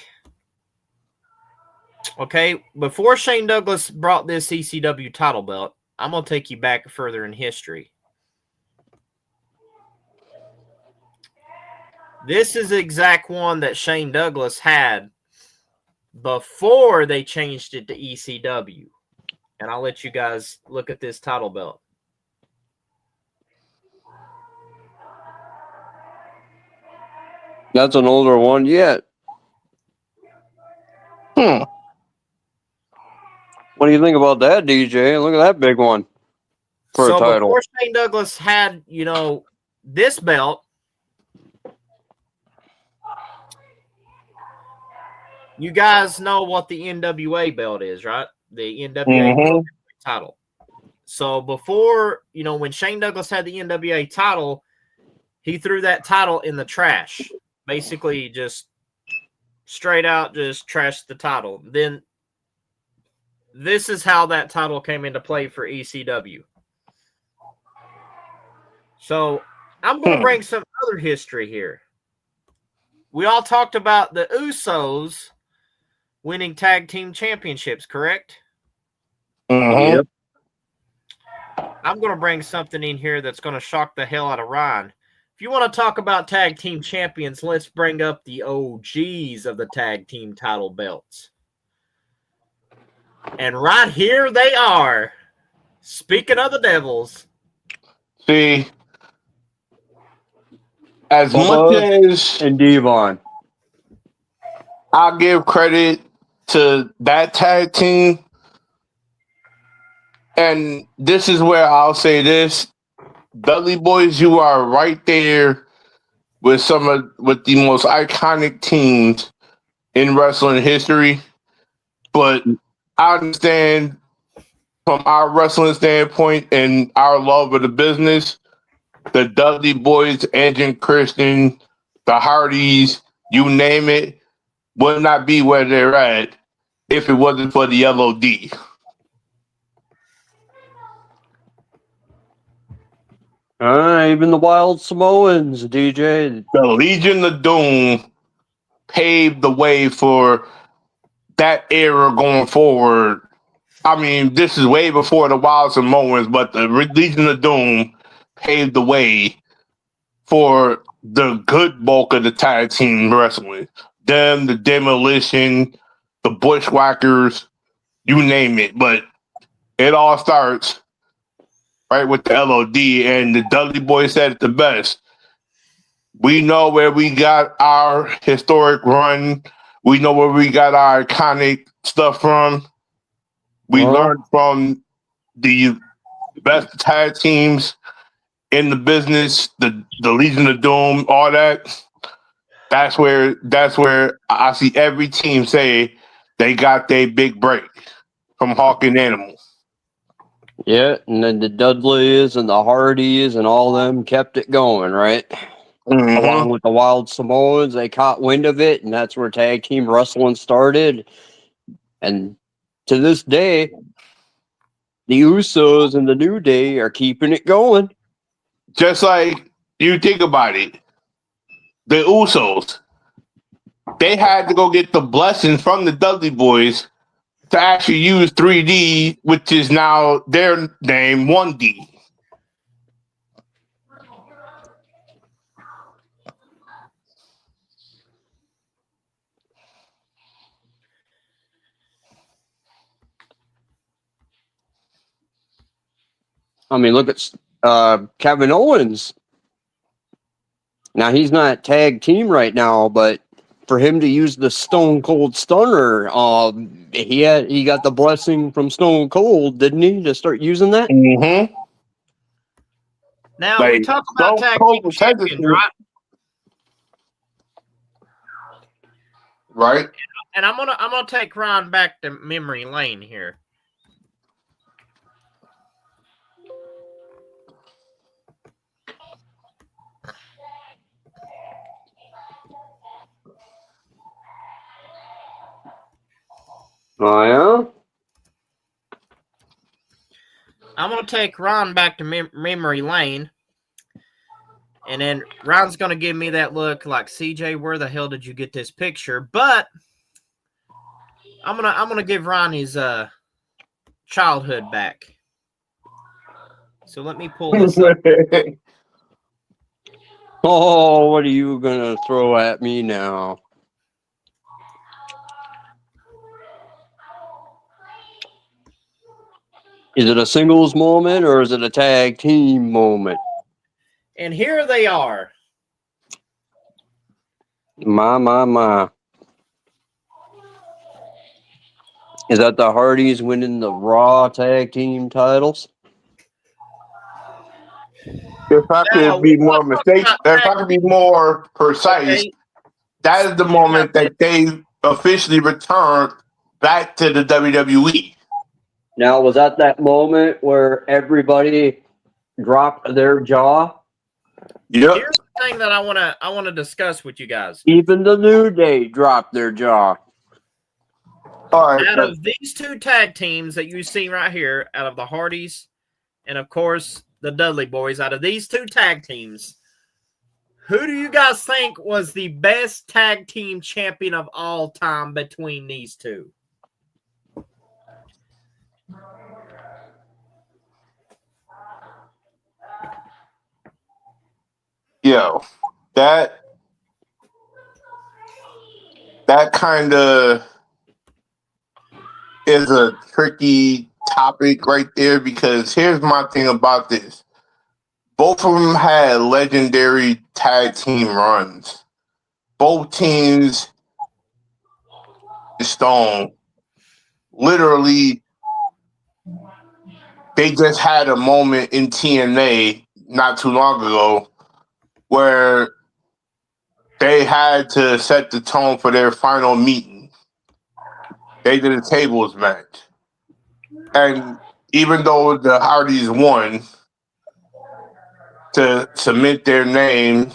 okay, before Shane Douglas brought this ECW title belt, I'm going to take you back further in history. This is the exact one that Shane Douglas had before they changed it to ECW. And I'll let you guys look at this title belt. That's an older one yet. What do you think about that, DJ? Look at that big one for a title. Before Shane Douglas had, this belt, you guys know what the NWA belt is, right? The NWA title. So before, when Shane Douglas had the NWA title, he threw that title in the trash. Basically, just straight out just trashed the title. Then this is how that title came into play for ECW. So I'm going to bring some other history here. We all talked about the Usos winning tag team championships, correct? Mm-hmm. Yep. I'm going to bring something in here that's going to shock the hell out of Ryan. If you want to talk about tag team champions, let's bring up the OGs of the tag team title belts. And right here they are. Speaking of the Devils, See, as much Bubba as and Devon. I give credit to that tag team, and this is where I'll say this: Dudley Boys, you are right there with with the most iconic teams in wrestling history. But I understand from our wrestling standpoint and our love of the business, the Dudley Boys, Edge Christian, the Hardys, you name it, would not be where they're at if it wasn't for the LOD. Even the Wild Samoans, DJ. The Legion of Doom paved the way for that era going forward. I mean, this is way before the Wild Samoans, but the Legion of Doom paved the way for the good bulk of the tag team wrestling. Them, the Demolition, the Bushwhackers, you name it. But it all starts right with the LOD, and the Dudley Boys said it the best. We know where we got our historic run. We know where we got our iconic stuff from. We learned from the best tag teams in the business, the Legion of Doom, all that. That's where I see every team say they got their big break from Hawk and Animal. Yeah, and then the Dudleys and the Hardys and all them kept it going, right? Along with the Wild Samoans, they caught wind of it, and that's where tag team wrestling started. And to this day, the Usos and the New Day are keeping it going. Just like you think about it, the Usos, they had to go get the blessing from the Dudley Boys to actually use 3D, which is now their name, 1D. I mean, look at Kevin Owens. Now, he's not tag team right now, but for him to use the Stone Cold Stunner, he got the blessing from Stone Cold, didn't he, to start using that? Mm-hmm. Now we talk about tag team champions, right? Right. And I'm gonna take Ron back to memory lane here. Oh, yeah? I'm gonna take Ron back to memory lane, and then Ron's gonna give me that look like, CJ, where the hell did you get this picture? But I'm gonna give Ron his childhood back. So let me pull this up. Oh, what are you gonna throw at me now? Is it a singles moment or is it a tag team moment? And here they are. My. Is that the Hardys winning the Raw tag team titles? If I could be more precise, Okay. that is the moment that they officially returned back to the WWE. Now, was that moment where everybody dropped their jaw? Yep. Here's the thing that I wanna discuss with you guys. Even the New Day dropped their jaw. All right. Out of these two tag teams that you see right here, out of the Hardys and of course the Dudley Boys, out of these two tag teams, who do you guys think was the best tag team champion of all time between these two? Yo, that kind of is a tricky topic right there, because here's my thing about this. both of them had legendary tag team runs. Both teams, Stone, literally, they just had a moment in TNA not too long ago where they had to set the tone for their final meeting. They did a tables match. And even though the Hardys won to cement their name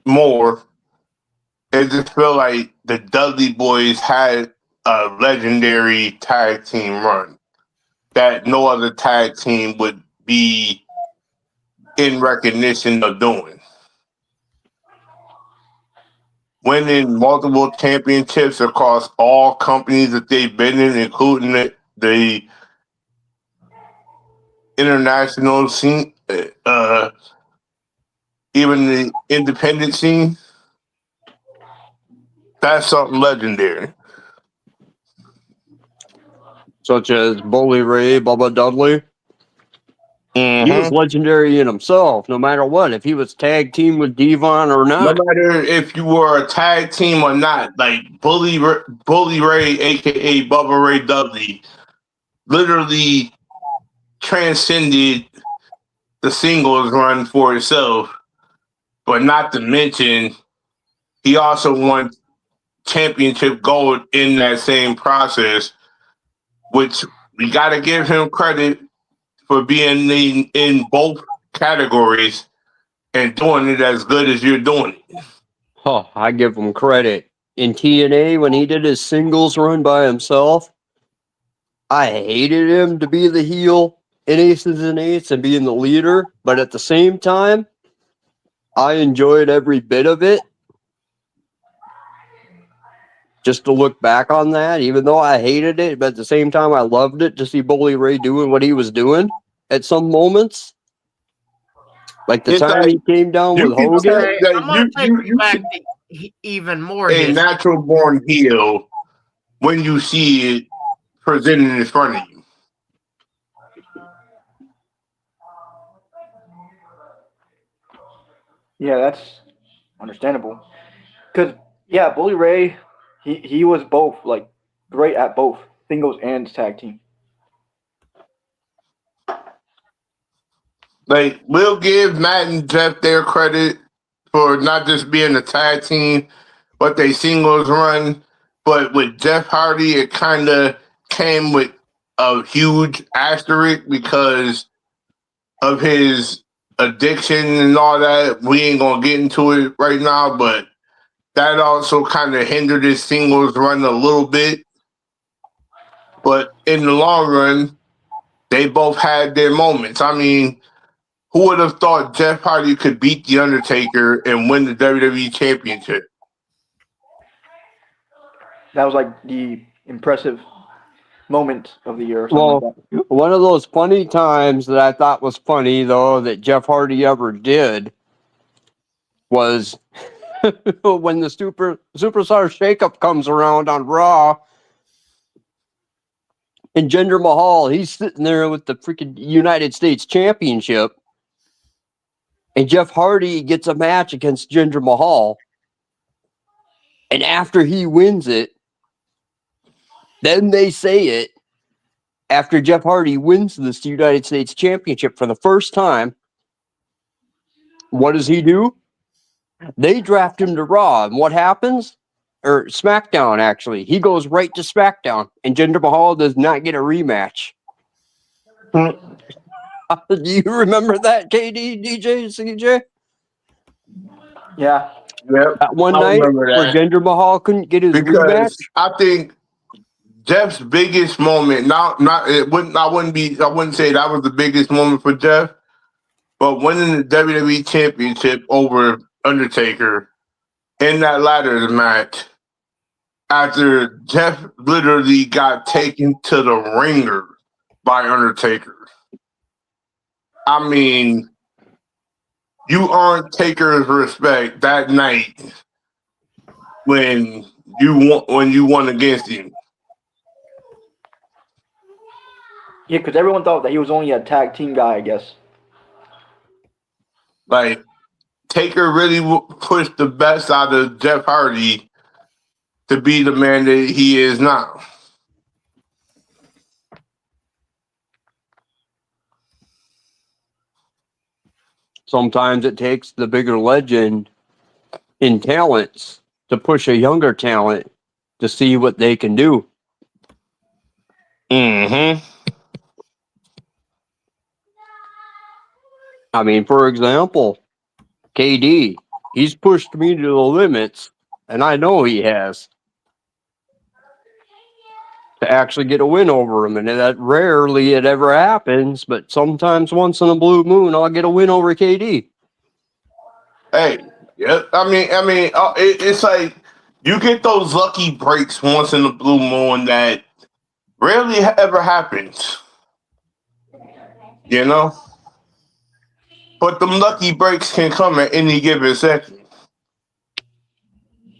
more, it just felt like the Dudley Boys had a legendary tag team run that no other tag team would be in recognition of doing. Winning multiple championships across all companies that they've been in, including the international scene, even the independent scene. That's something legendary. Such as Bully Ray, Bubba Dudley. He was Mm-hmm. legendary in himself, no matter what. If he was tag team with Devon or No not. matter if you were a tag team or not, like Bully Ray, aka Bubba Ray Dudley, literally transcended the singles run for itself. But not to mention, he also won championship gold in that same process, which we got to give him credit for being in both categories and doing it as good as you're doing it. Oh, I give him credit. In TNA, when he did his singles run by himself, I hated him to be the heel in Aces and Eights and being the leader. But at the same time, I enjoyed every bit of it. Just to look back on that, even though I hated it, but at the same time, I loved it to see Bully Ray doing what he was doing at some moments. Like the It's time like, he came down you with can Hogan. say that I'm going to take you back to even more a history. natural born heel when you see it presented in front of you. Yeah, that's understandable. Because, yeah, Bully Ray, he was both, like, great at both singles and tag team. Like, we'll give Matt and Jeff their credit for not just being a tag team, but they singles run. But with Jeff Hardy, it kind of came with a huge asterisk because of his addiction and all that. We ain't gonna get into it right now, but that also kind of hindered his singles run a little bit. But in the long run, they both had their moments. I mean, who would have thought Jeff Hardy could beat The Undertaker and win the WWE Championship? That was, like, the impressive moment of the year or something Well, like that. one of those funny times that I thought was funny, though, that Jeff Hardy ever did was when the Superstar Shakeup comes around on Raw, and Jinder Mahal, he's sitting there with the freaking United States Championship, and Jeff Hardy gets a match against Jinder Mahal, and after he wins it, then they say it, after Jeff Hardy wins this United States Championship for the first time, what does he do? They draft him to Raw, and what happens? Or SmackDown, actually. He goes right to SmackDown, and Jinder Mahal does not get a rematch. Do you remember that, KD, DJ, CJ? Yeah. Yep, That one I night remember where that. Jinder Mahal couldn't get his rematch? Because I think Jeff's biggest moment, I wouldn't say that was the biggest moment for Jeff, but winning the WWE Championship over Undertaker in that ladder match after Jeff literally got taken to the ringer by Undertaker. I mean, you earned Taker's respect that night when you won against him. Yeah, because everyone thought that he was only a tag team guy, I guess. Like Taker really pushed the best out of Jeff Hardy to be the man that he is now. Sometimes it takes the bigger legend in talents to push a younger talent to see what they can do. Mm-hmm. I mean, for example, KD, he's pushed me to the limits, and I know he has, to actually get a win over him. And that rarely it ever happens, but sometimes once in a blue moon, I'll get a win over KD. Hey, yeah. I mean, it's like you get those lucky breaks once in the blue moon that rarely ever happens. You know, but them lucky breaks can come at any given second.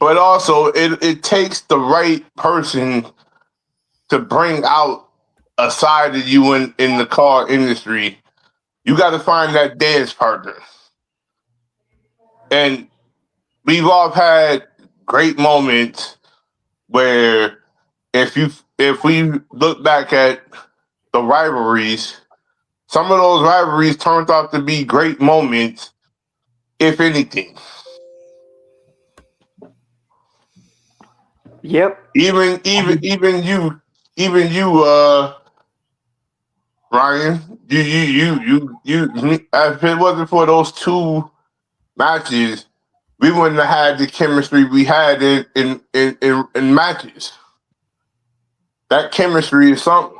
But also, it takes the right person to bring out a side of you in the car industry. You got to find that dance partner. And we've all had great moments where if we look back at the rivalries, some of those rivalries turned out to be great moments, if anything. Yep. Even you, Ryan, if it wasn't for those two matches, we wouldn't have had the chemistry we had in matches. That chemistry is something.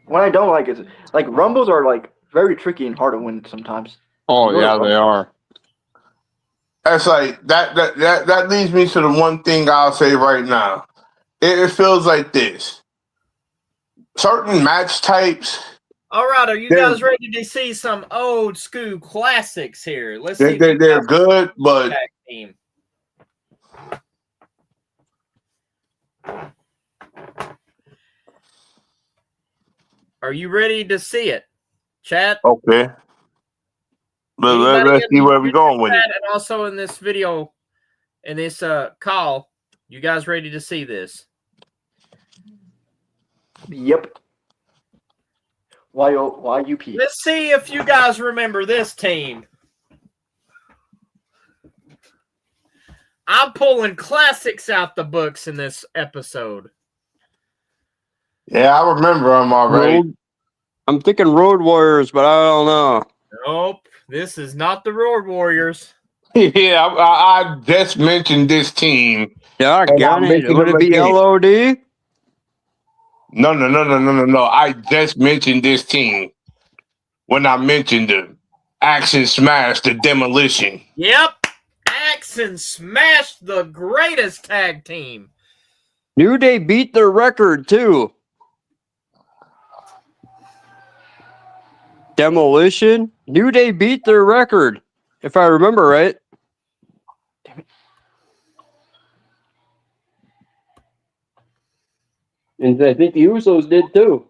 What I don't like is like rumbles are like very tricky and hard to win sometimes. Oh, yeah, they are. That's like that leads me to the one thing I'll say right now. It feels like this. Certain match types. All right, are you guys ready to see some old school classics here? Let's see. They're good, but tag team. Are you ready to see it, chat? okay. Let's see where we're going with it. And also in this video, in this call, you guys ready to see this? Yep. YUP. Let's see if you guys remember this team. I'm pulling classics out the books in this episode. Yeah, I remember them already. I'm thinking Road Warriors, but I don't know. Nope, this is not the Road Warriors. Yeah, I just mentioned this team. Yeah, I got it. Would it be LOD? No. I just mentioned this team when I mentioned the Action Smash, the Demolition. Yep, Action Smash, the greatest tag team. New Day beat their record, too. Demolition. New Day beat their record, if I remember right. And I think the Usos did too.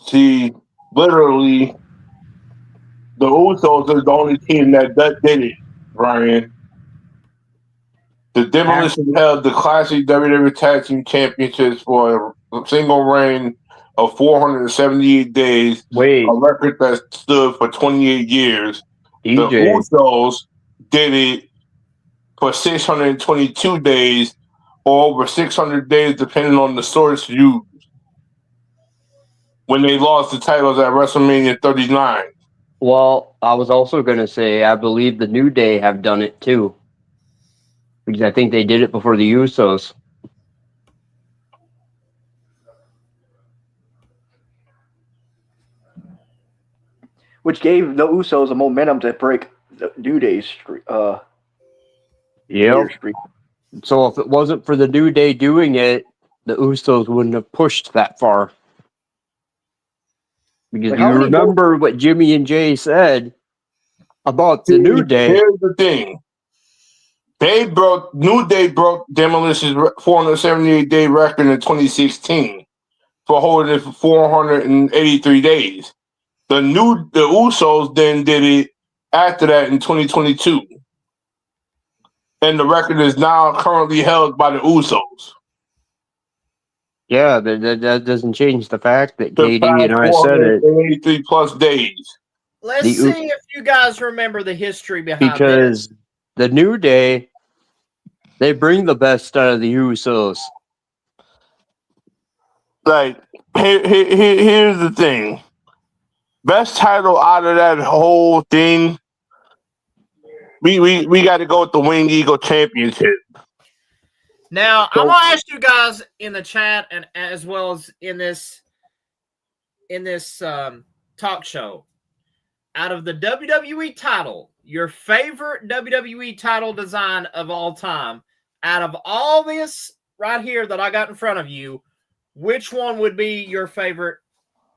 See, literally, the Usos are the only team that did it, Brian. The Demolition held the classic WWE Tag Team Championships for a single reign of 478 days. Wait. A record that stood for 28 years. DJ. The Usos did it for 622 days, or over 600 days, depending on the source used, when they lost the titles at WrestleMania 39. Well, I was also going to say I believe the New Day have done it too, because I think they did it before the Usos. Which gave the Usos a momentum to break the New Day's streak. Year streak. So if it wasn't for the New Day doing it, the Usos wouldn't have pushed that far. Because Like, you how many remember what Jimmy and Jay said about the New Day. Here's the thing. New Day broke Demolition's 478-day record in 2016 for holding it for 483 days. The Usos then did it after that in 2022. And the record is now currently held by the Usos. Yeah, that doesn't change the fact that The KD and I said it. 483 plus days. Let's The- see if you guys remember the history behind Because the New Day, they bring the best out of the Usos. Like, here's the thing. Best title out of that whole thing, we got to go with the Winged Eagle Championship. Now, I'm gonna ask you guys in the chat and as well as in this talk show, out of the WWE title, your favorite WWE title design of all time, out of all this right here that I got in front of you, which one would be your favorite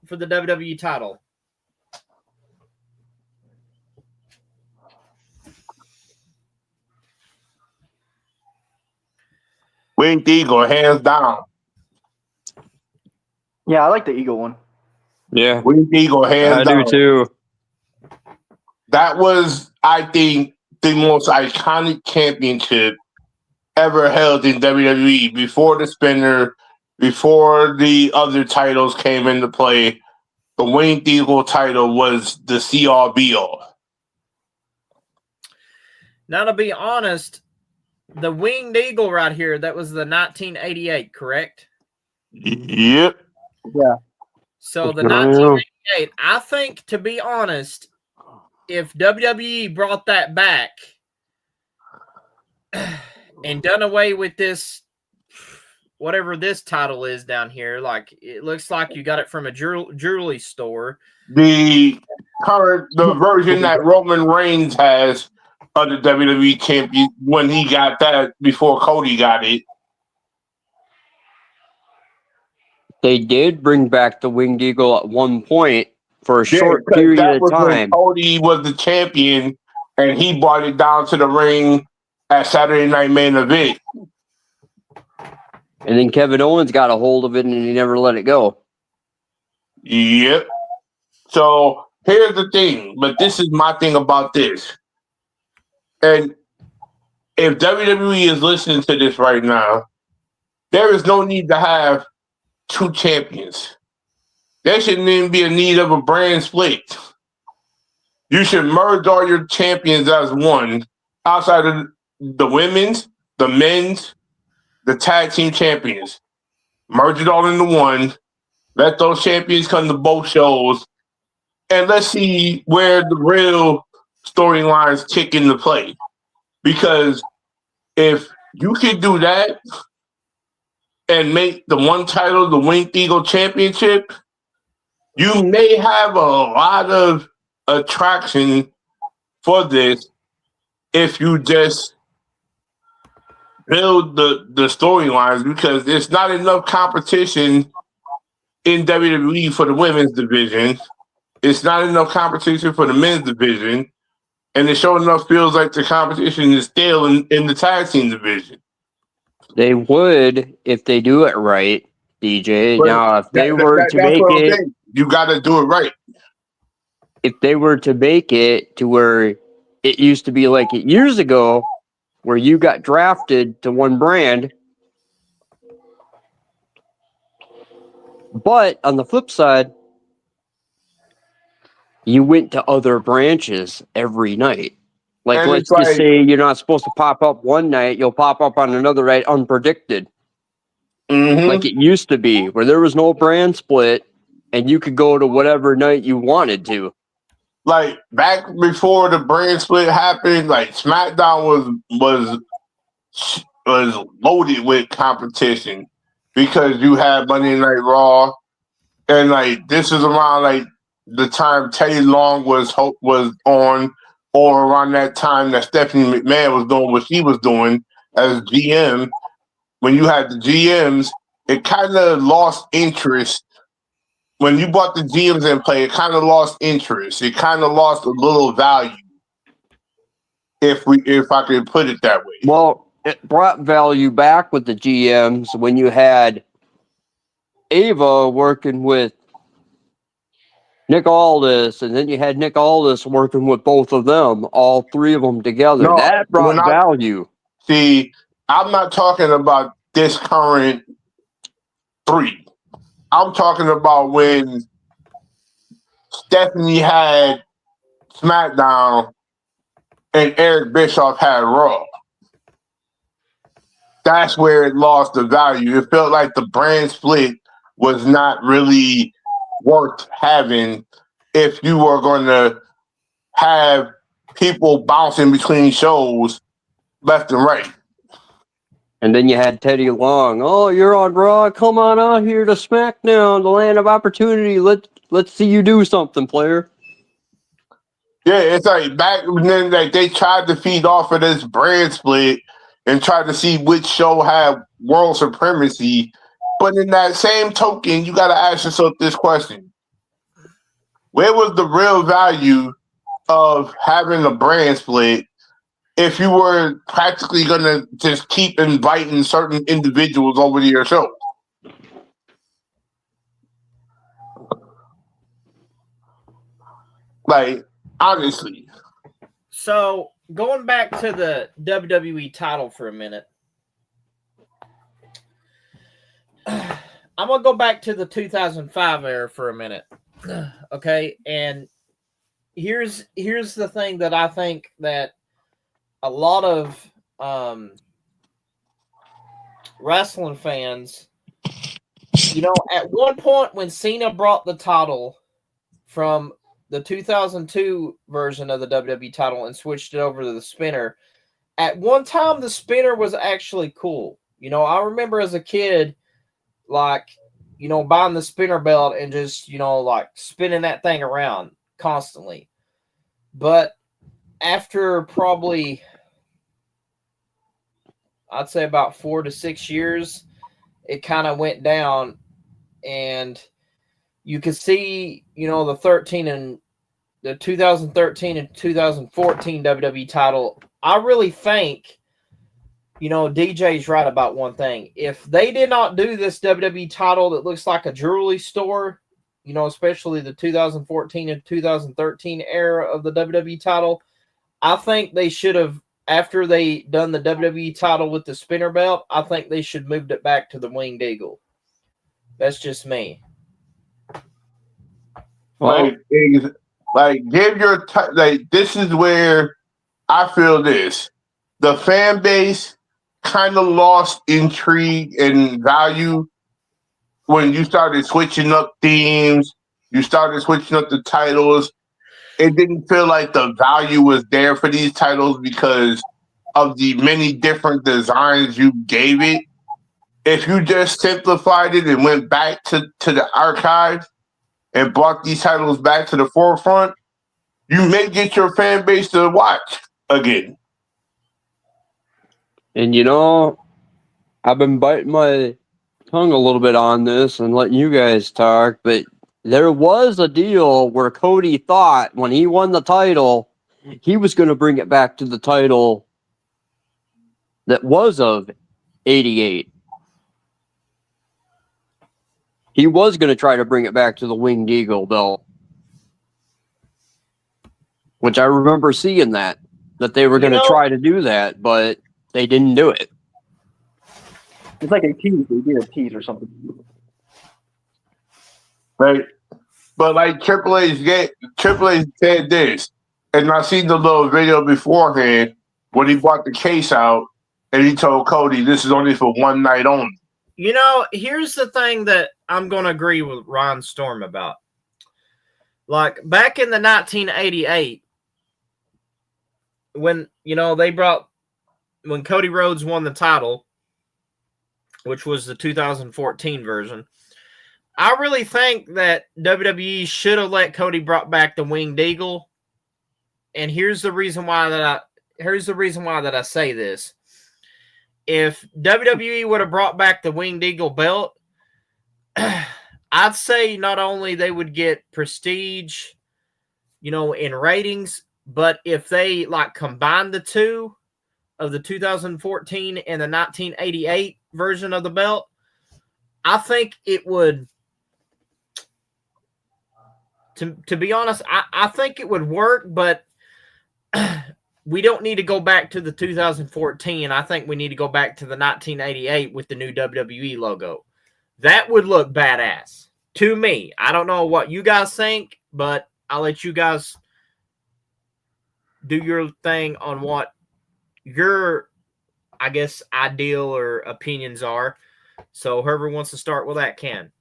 for the WWE title? Winged Eagle, hands down. Yeah, I like the Eagle one. Yeah, Winged Eagle, hands I down. do too. That was, I think, the most iconic championship ever held in WWE before the spinner, before the other titles came into play. The Winged Eagle title was the CRBO. Now, to be honest, the Winged Eagle right here, that was the 1988, correct? Yep. Yeah. So the 1988, I think, to be honest, if WWE brought that back and done away with this, whatever this title is down here, like it looks like you got it from a jewelry store. The version that Roman Reigns has of the WWE champion when he got that before Cody got it. They did bring back the Winged Eagle at one point for a short 'cause period that of was when time. Cody was the champion and he brought it down to the ring at Saturday Night Main Event. And then Kevin Owens got a hold of it and he never let it go. Yep. So here's the thing, but this is my thing about this. And if WWE is listening to this right now, there is no need to have two champions. There shouldn't even be a need of a brand split. You should merge all your champions as one outside of the women's, the men's, the tag team champions. Merge it all into one. Let those champions come to both shows. And let's see where the real storylines kick into play. Because if you could do that and make the one title the Winged Eagle Championship, you may have a lot of attraction for this if you just build the storylines, because there's not enough competition in WWE for the women's division. It's not enough competition for the men's division. And it sure enough feels like the competition is still in the tag team division. They would if they do it right, DJ. But now, if they were to that's make what I'm it, saying. You got to do it right. if they were to make it to where it used to be like it years ago, where you got drafted to one brand, but on the flip side, you went to other branches every night. Like, And let's it's just like- say you're not supposed to pop up one night, you'll pop up on another night unpredicted. Mhm. Like it used to be, where there was no brand split and you could go to whatever night you wanted to. like back before the brand split happened, like SmackDown was loaded with competition because you had Monday Night Raw, and like this is around like the time Teddy Long was on, or around that time that Stephanie McMahon was doing what she was doing as GM. When you had the GMs, it kind of lost interest. When you brought the GMs in play, it kind of lost interest. It kind of lost a little value, if I could put it that way. Well, it brought value back with the GMs when you had Ava working with Nick Aldis, and then you had Nick Aldis working with both of them, all three of them together. No, That brought value. See, I'm not talking about this current 3. I'm talking about when Stephanie had SmackDown and Eric Bischoff had Raw. That's where it lost the value. It felt like the brand split was not really worth having if you were going to have people bouncing between shows left and right. And then you had Teddy Long. Oh, you're on Raw. Come on out here to SmackDown, the land of opportunity. Let's see you do something, player. Yeah, it's like back then, like they tried to feed off of this brand split and tried to see which show had world supremacy. But in that same token, you got to ask yourself this question: where was the real value of having a brand split if you were practically going to just keep inviting certain individuals over to your show? Like, honestly. So, going back to the WWE title for a minute, I'm going to go back to the 2005 era for a minute. Okay? And here's the thing that I think that a lot of wrestling fans, you know, at one point when Cena brought the title from the 2002 version of the WWE title and switched it over to the spinner, at one time the spinner was actually cool. You know, I remember as a kid, like, you know, buying the spinner belt and just, you know, like spinning that thing around constantly. But after probably, I'd say about 4 to 6 years, it kind of went down, and you could see, you know, the 2013 and 2014 WWE title. I really think, you know, DJ's right about one thing. If they did not do this WWE title that looks like a jewelry store, you know, especially the 2014 and 2013 era of the WWE title, I think they should have, after they done the WWE title with the spinner belt, I think they should moved it back to the Winged Eagle. That's just me. Like give your like. This is where I feel this. The fan base kind of lost intrigue and value when you started switching up themes. You started switching up the titles. It didn't feel like the value was there for these titles because of the many different designs you gave it. If you just simplified it and went back to the archive and brought these titles back to the forefront, you may get your fan base to watch again. And you know, I've been biting my tongue a little bit on this and letting you guys talk, but there was a deal where Cody thought when he won the title, he was going to bring it back to the title that was of 88. He was going to try to bring it back to the Winged Eagle belt, which I remember seeing that they were going to try to do that, but they didn't do it. It's like a tease. They did a tease or something. Right? But like Triple H said this, and I seen the little video beforehand when he brought the case out and he told Cody, this is only for one night only. You know, here's the thing that I'm going to agree with Ron Storm about. Like back in the 1988, when when Cody Rhodes won the title, which was the 2014 version, I really think that WWE should have let Cody brought back the Winged Eagle. And here's the reason why that I say this. If WWE would have brought back the Winged Eagle belt, I'd say not only they would get prestige, in ratings, but if they like combine the two of the 2014 and the 1988 version of the belt, I think it would. To be honest, I think it would work, but we don't need to go back to the 2014. I think we need to go back to the 1988 with the new WWE logo. That would look badass to me. I don't know what you guys think, but I'll let you guys do your thing on what your, I guess, ideal or opinions are. So whoever wants to start with that can.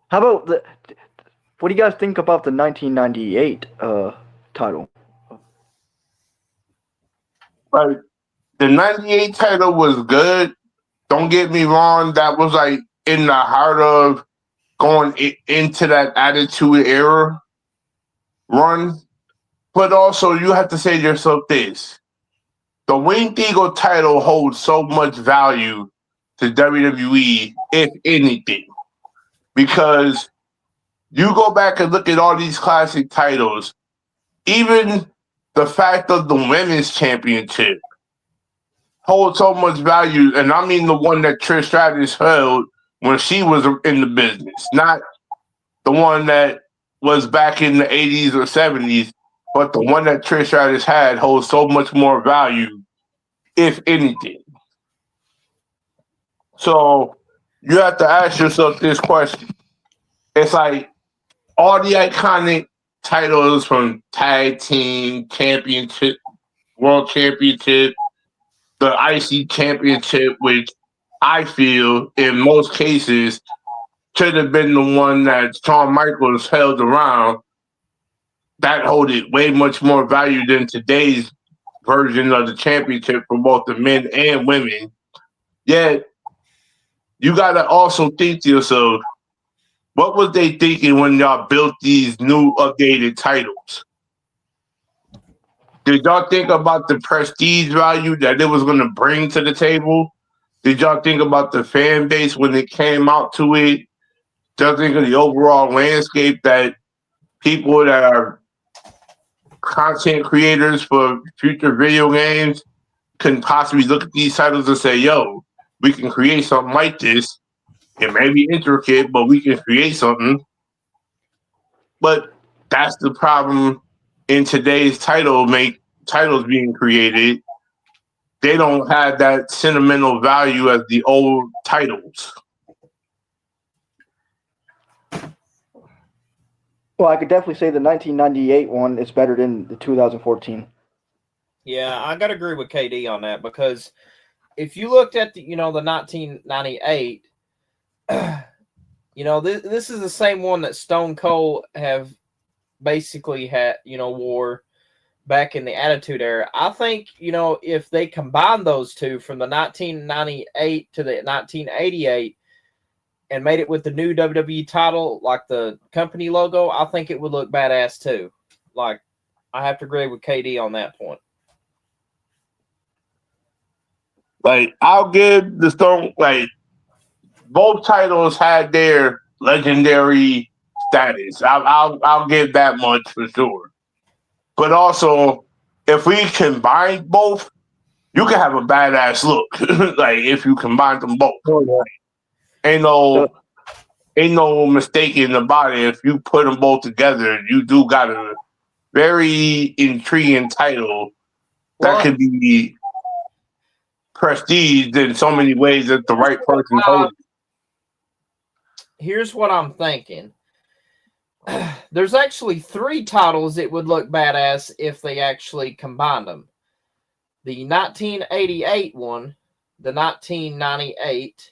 How about what do you guys think about the 1998 title? Like the 98 title was good. Don't get me wrong, that was like in the heart of going into that Attitude Era run. But also you have to say to yourself this. The Winged Eagle title holds so much value to WWE, if anything. Because you go back and look at all these classic titles, even the fact of the women's championship holds so much value. And I mean the one that Trish Stratus held when she was in the business, not the one that was back in the 80s or 70s, but the one that Trish Stratus had holds so much more value, if anything. So you have to ask yourself this question. It's like all the iconic titles from tag team, championship, world championship, the IC championship, which I feel in most cases should have been the one that Shawn Michaels held around, that hold it way much more value than today's version of the championship for both the men and women. Yet, you got to also think to yourself, what was they thinking when y'all built these new updated titles? Did y'all think about the prestige value that it was going to bring to the table? Did y'all think about the fan base when it came out to it? Did y'all think of the overall landscape that people that are content creators for future video games can possibly look at these titles and say, yo, we can create something like this. It may be intricate, but we can create something. But that's the problem in today's titles being created. They don't have that sentimental value as the old titles. Well, I could definitely say the 1998 one is better than the 2014. Yeah, I gotta agree with KD on that, because if you looked at the 1998, this is the same one that Stone Cold have basically had wore back in the Attitude Era. I think if they combine those two from the 1998 to the 1988 and made it with the new WWE title, like the company logo, I think it would look badass too. Like, I have to agree with KD on that point. Like, I'll give the Stone, like, both titles had their legendary status. I'll give that much for sure. But also, if we combine both, you can have a badass look. Like, if you combine them both. Ain't no mistaking about it. If you put them both together, you do got a very intriguing title that could be prestige in so many ways that the right person holds it. Here's what I'm thinking. There's actually 3 titles that would look badass if they actually combined them. The 1988 one, the 1998,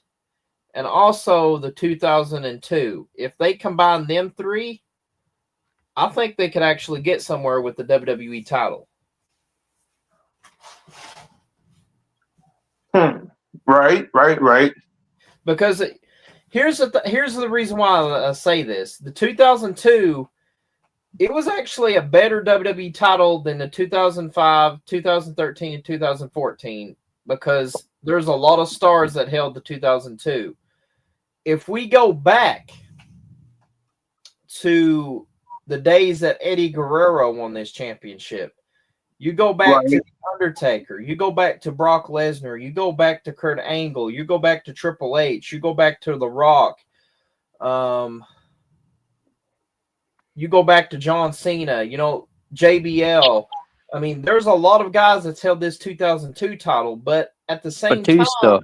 and also the 2002. If they combine them three, I think they could actually get somewhere with the WWE title. Right. Because here's the reason why I say this. The 2002, it was actually a better WWE title than the 2005, 2013, and 2014 because there's a lot of stars that held the 2002. If we go back to the days that Eddie Guerrero won this championship, you go back to The Undertaker, you go back to Brock Lesnar, you go back to Kurt Angle, you go back to Triple H, you go back to The Rock, you go back to John Cena, JBL. I mean, there's a lot of guys that's held this 2002 title, but at the same Batista. time,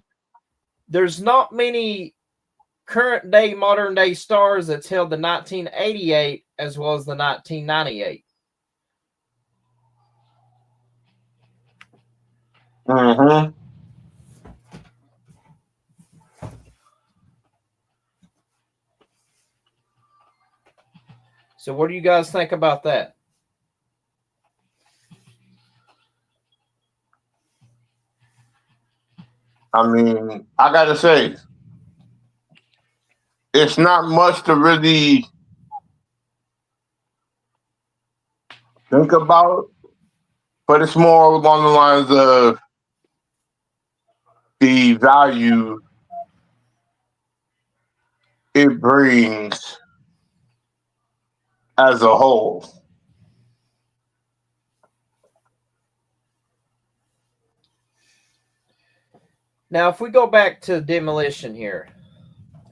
there's not many current day, modern day stars that's held the 1988 as well as the 1998. Mm-hmm. So what do you guys think about that? I mean, I gotta say, it's not much to really think about, but it's more along the lines of the value it brings as a whole. Now, if we go back to Demolition here,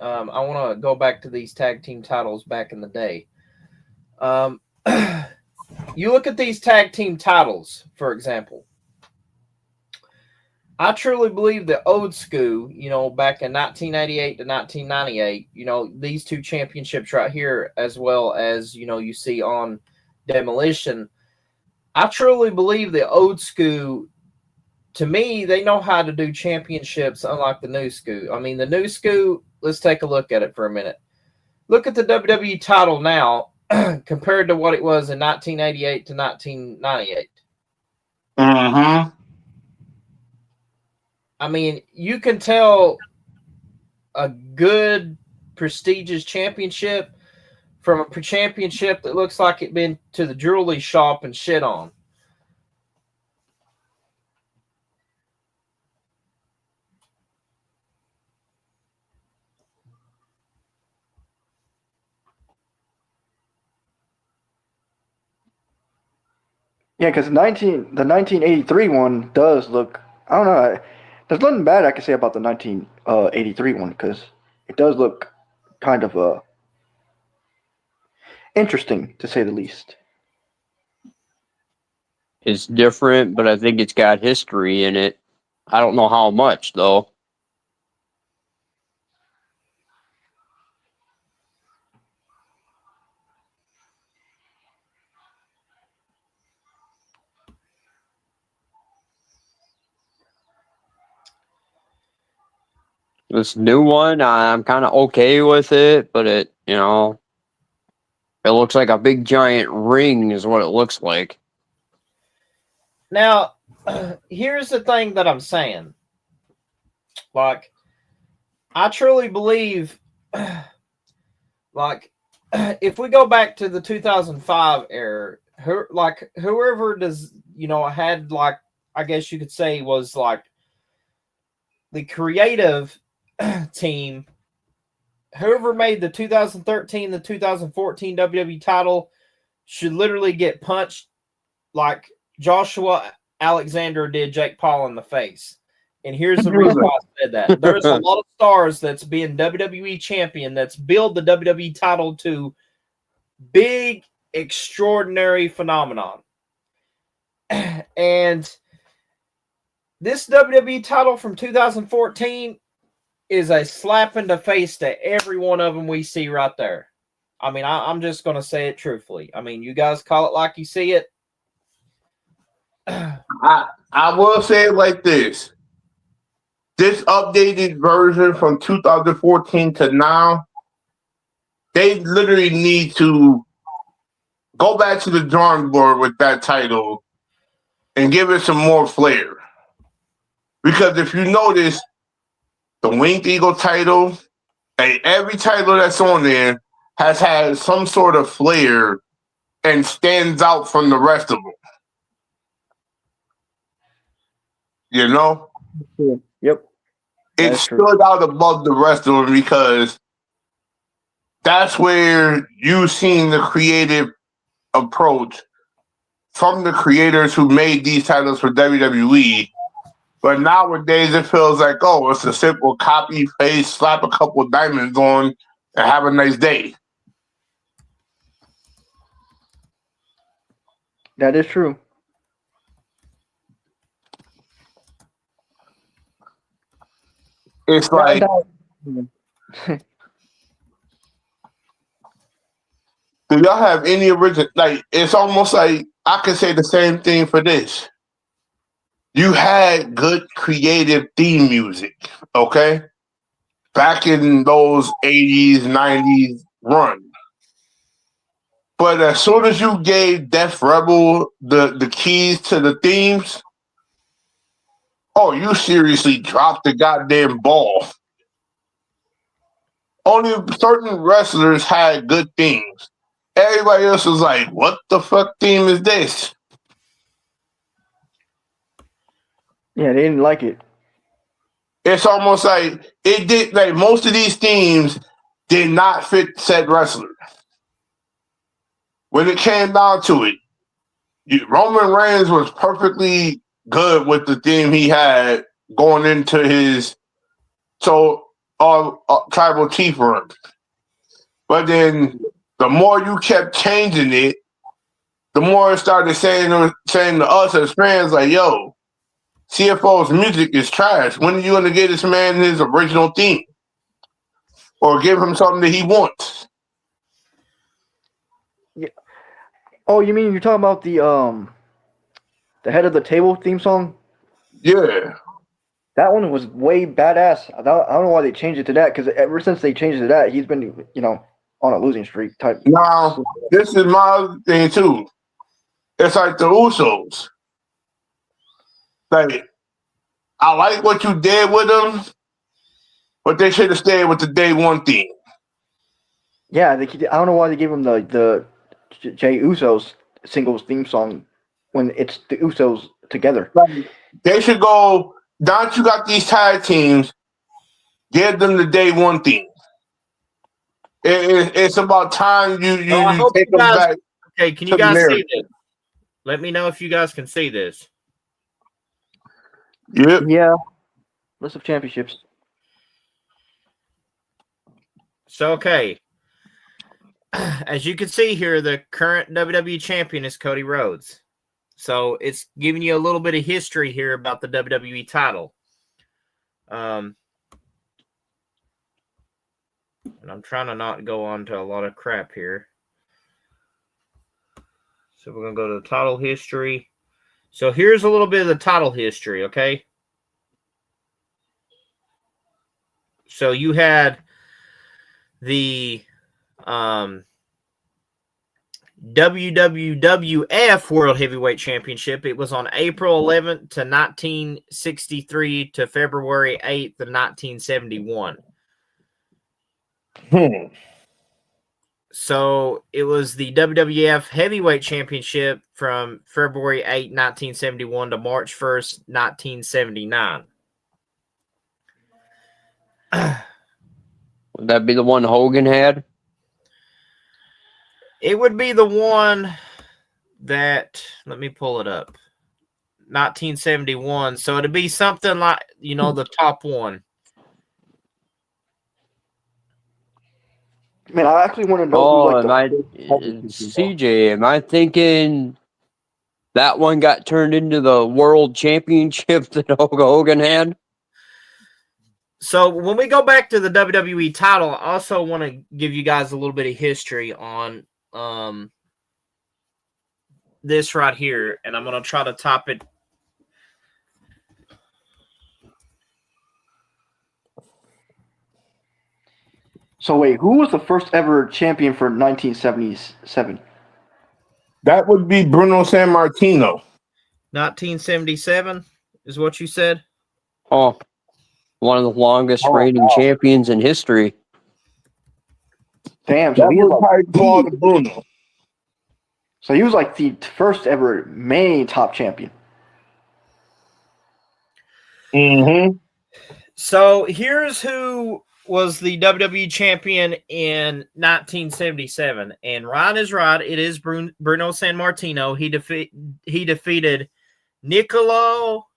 I want to go back to these tag team titles back in the day. You look at these tag team titles, for example. I truly believe that old school, back in 1988 to 1998, these two championships right here, as well as, you see on Demolition, I truly believe that old school, to me, they know how to do championships unlike the new school. I mean, the new school, let's take a look at it for a minute. Look at the WWE title now compared to what it was in 1988 to 1998. Mm-hmm. I mean, you can tell a good, prestigious championship from a championship that looks like it been to the jewelry shop and shit on. Yeah, because the 1983 one does look. I don't know. There's nothing bad I can say about the 1983 one because it does look kind of interesting to say the least. It's different, but I think it's got history in it. I don't know how much, though. This new one, I'm kind of okay with it, but it looks like a big giant ring is what it looks like. Now, here's the thing that I'm saying. Like, I truly believe, like, if we go back to the 2005 era, whoever does, had, like, I guess you could say was, like, the creative team, whoever made the 2013, the 2014 WWE title should literally get punched like Joshua Alexander did Jake Paul in the face. And here's the reason why I said that. There's a lot of stars that's being WWE champion that's built the WWE title to big, extraordinary phenomenon. And this WWE title from 2014 is a slap in the face to every one of them we see right there. I mean, I'm just going to say it truthfully. I mean, you guys call it like you see it. I will say it like this. this updated version from 2014 to now, they literally need to go back to the drawing board with that title and give it some more flair. Because if you notice, the Winged Eagle title and every title that's on there has had some sort of flair and stands out from the rest of them. You know? Yep. It That's true. stood out above the rest of them because that's where you've seen the creative approach from the creators who made these titles for WWE. But nowadays it feels like, oh, it's a simple copy, paste, slap a couple of diamonds on, and have a nice day. That is true. It's like, Now, do y'all have any original? Like, it's almost like I could say the same thing for this. You had good creative theme music, okay? Back in those 80s, 90s run. But as soon as you gave Def Rebel the keys to the themes, oh, you seriously dropped the goddamn ball. Only certain wrestlers had good themes. Everybody else was like, what the fuck theme is this? yeah, they didn't like it. It's almost like it did, like most of these themes did not fit said wrestler. When it came down to it, Roman Reigns was perfectly good with the theme he had going into his tribal chief run. But then the more you kept changing it, the more it started saying to us as fans, like, yo, CFO's music is trash. When are you going to get this man his original theme? Or give him something that he wants? Yeah. Oh, you mean you're talking about the head of the table theme song? Yeah. That one was way badass. I don't know why they changed it to that, because ever since they changed it to that, he's been, on a losing streak type. Now, this is my thing too. It's like the Usos. Like, I like what you did with them, but they should have stayed with the day one theme. Yeah, I don't know why they gave him the Jay Usos singles theme song when it's the Usos together. Like, they should go, now that you got these tag teams, give them the day one theme. It's about time you take them back. Okay, can you guys see this? Let me know if you guys can see this. Yep. Yeah. List of championships. So, okay. As you can see here, the current WWE champion is Cody Rhodes. So it's giving you a little bit of history here about the WWE title. And I'm trying to not go on to a lot of crap here. So we're going to go to the title history. So here's a little bit of the title history, okay? So you had the WWF World Heavyweight Championship. It was on April 11th to 1963 to February 8th of 1971. So it was the WWF Heavyweight Championship from February 8, 1971 to March 1st, 1979. Would that be the one Hogan had? It would be the one that, let me pull it up, 1971. So it'd be something like, the top one. Man, I actually want to know CJ, am I thinking that one got turned into the World Championship that Hulk Hogan had? So when we go back to the WWE title, I also want to give you guys a little bit of history on this right here, and I'm going to try to top it. So wait, who was the first ever champion for 1977? That would be Bruno San Martino. 1977 is what you said? Oh, one of the longest Oh, reigning wow. champions in history. Damn, so That he was was like probably Claude Bruno. so he was like the first ever main top champion. Mm-hmm. So here's who was the WWE champion in 1977. And Ryan is right. It is Bruno San Martino. He defeated Nicolo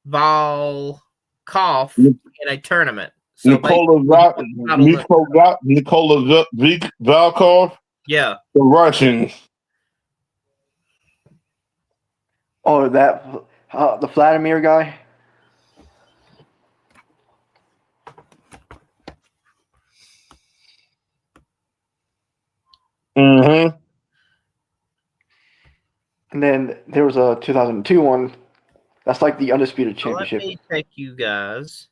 Volkov in a tournament. So Nikola Volkov, yeah. the Russian. Oh, that the Vladimir guy. Mm-hmm. And then there was a 2002 one. That's like the undisputed So let championship. me take you guys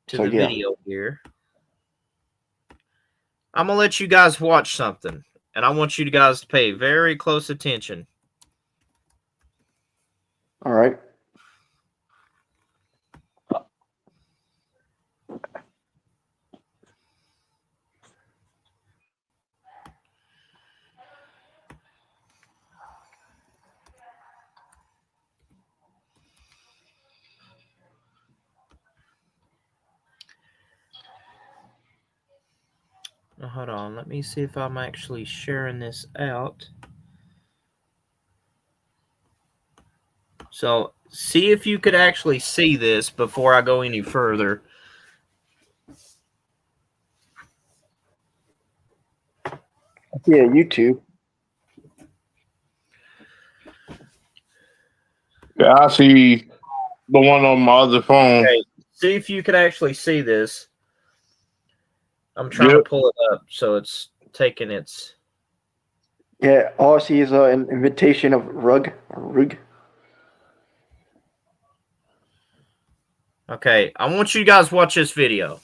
to So, the yeah. video here. I'm going to let you guys watch something. And I want you guys to pay very close attention. All right. Now, hold on. Let me see if I'm actually sharing this out. So, see if you could actually see this before I go any further. Yeah, YouTube. Yeah, I see the one on my other phone. Okay, see if you could actually see this. I'm trying to pull it up, so it's taking its... Yeah, all I see is an invitation of Rug. Okay, I want you guys to watch this video.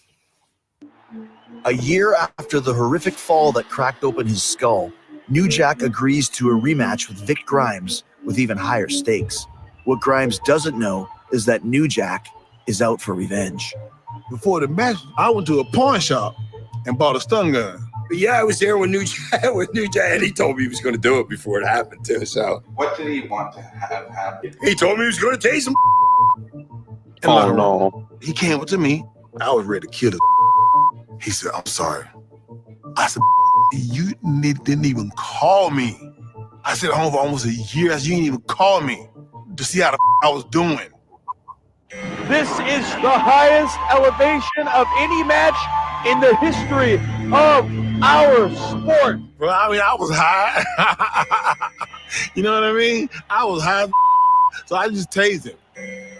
A year after the horrific fall that cracked open his skull, New Jack agrees to a rematch with Vic Grimes with even higher stakes. What Grimes doesn't know is that New Jack is out for revenge. Before the match, I went to a pawn shop and bought a stun gun. Yeah, I was there when New Jack, and he told me he was going to do it before it happened too. So, what did he want to have happen? He told me he was going to tase him. Oh no! He came up to me. I was ready to kill him. He said, "I'm sorry." I said, "You didn't even call me." I said, "Home for almost a year. You didn't even call me to see how I was doing." This is the highest elevation of any match in the history of our sport. Well, I mean, I was high. You know what I mean? I was high, so I just tased him.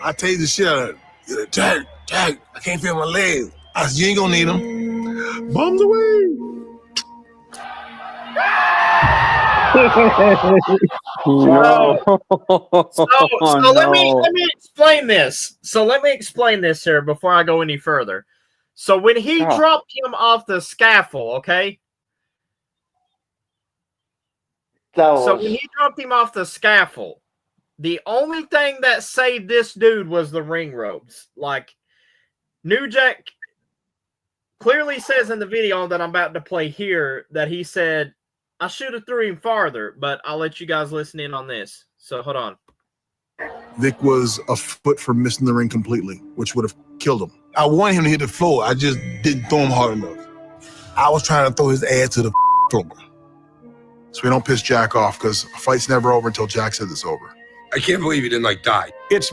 I tased the shit out of him. He said, Jack, I can't feel my legs. I said, you ain't gonna need them. Bums away. No. So let me explain this. So let me explain this here before I go any further. So when he dropped him off the scaffold, okay? So when he dropped him off the scaffold, the only thing that saved this dude was the ring ropes. Like, New Jack clearly says in the video that I'm about to play here that he said, I should have threw him farther, but I'll let you guys listen in on this. So hold on. Vic was a foot from missing the ring completely, which would have killed him. I wanted him to hit the floor. I just didn't throw him hard enough. I was trying to throw his ass to the floor. So we don't piss Jack off, because a fight's never over until Jack says it's over. I can't believe he didn't die. It's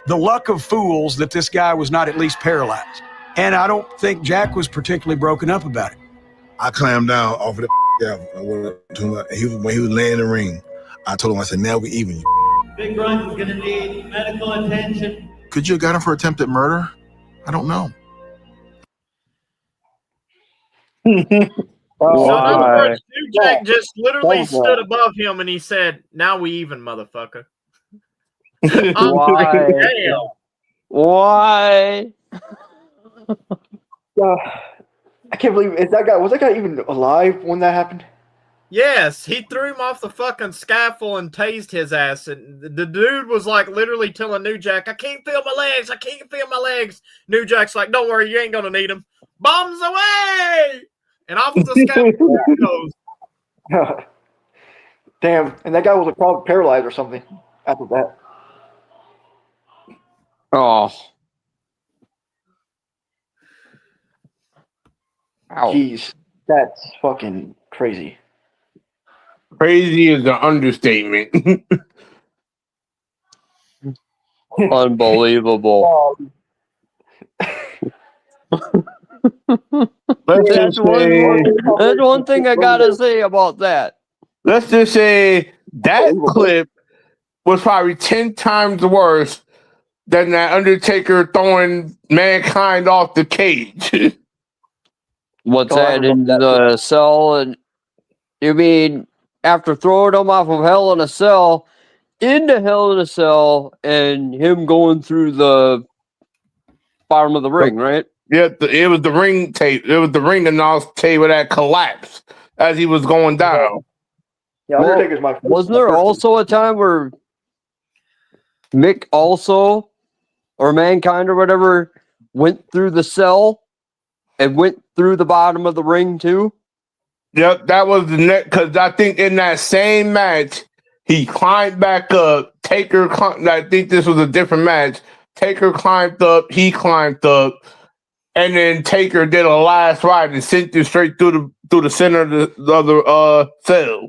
the luck of fools that this guy was not at least paralyzed. And I don't think Jack was particularly broken up about it. I climbed down off of the gavel. I went up to him, when he was laying in the ring, I told him, I said, now we even. Big Grimes is gonna need medical attention. Could you have got him for attempted murder? I don't know. So in other words, New Jack just literally stood above him and he said, now we even, motherfucker. Why? Damn. Why? I can't believe was that guy even alive when that happened? Yes, he threw him off the fucking scaffold and tased his ass. And the dude was like literally telling New Jack, I can't feel my legs. I can't feel my legs. New Jack's like, don't worry, you ain't going to need them. Bombs away! And off the scaffold he goes. Damn. And that guy was probably paralyzed or something after that. Oh. Ow. Jeez. That's fucking crazy. Crazy is an understatement. Unbelievable. That's one thing I gotta say about that. Let's just say that clip was probably 10 times worse than that Undertaker throwing Mankind off the cage. What's that in the cell? And you mean after throwing him off of Hell in a Cell into Hell in a Cell and him going through the bottom of the ring, right? Yeah, it was the ring tape. It was the ring announced table that collapsed as he was going down. Yeah, Undertaker's my first. Wasn't there also a time where Mick also, or Mankind or whatever, went through the cell and went through the bottom of the ring too? Yep, that was the next, because I think in that same match, he climbed back up. Taker, I think this was a different match. Taker climbed up, he climbed up, and then Taker did a last ride and sent it straight through the center of the other cell.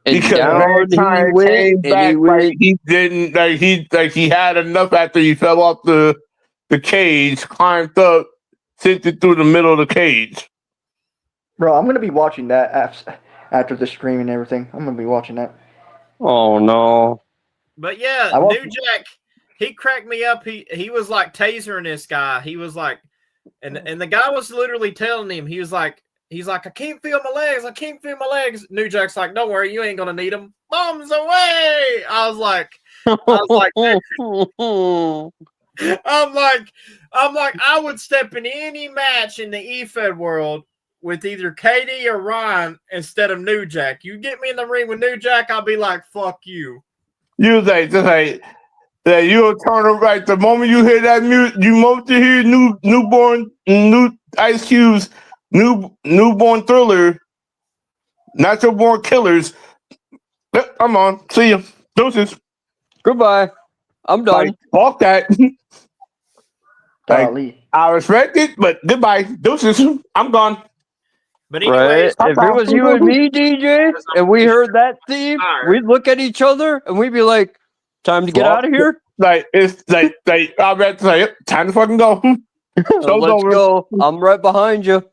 And Because Mankind came back like he didn't, like he had enough after he fell off the cage, climbed up, sent it through the middle of the cage. Bro, I'm gonna be watching that after the stream and everything. I'm gonna be watching that. Oh no! But yeah, New Jack, he cracked me up. He was like tasering this guy. He was like, and the guy was literally telling him, he's like, I can't feel my legs. I can't feel my legs. New Jack's like, don't worry, you ain't gonna need them. Bombs away! I'm like, I would step in any match in the Efed world with either KD or Ryan instead of New Jack. You get me in the ring with New Jack, I'll be like, fuck you. You like just like that. You'll turn around the moment you hear that music. You moment you hear new Ice Cube's newborn Thriller, Natural Born Killers. Yep, I'm on. See you. Deuces. Goodbye. I'm done. Like, fuck that. Like, I respect it, but goodbye. Deuces. I'm gone. But anyways, right? If it was you and me, DJ, and we heard that theme, we'd look at each other and we'd be like, time to get out of here? Like, it's like I'm ready to say, time to fucking go. Let's go. I'm right behind you.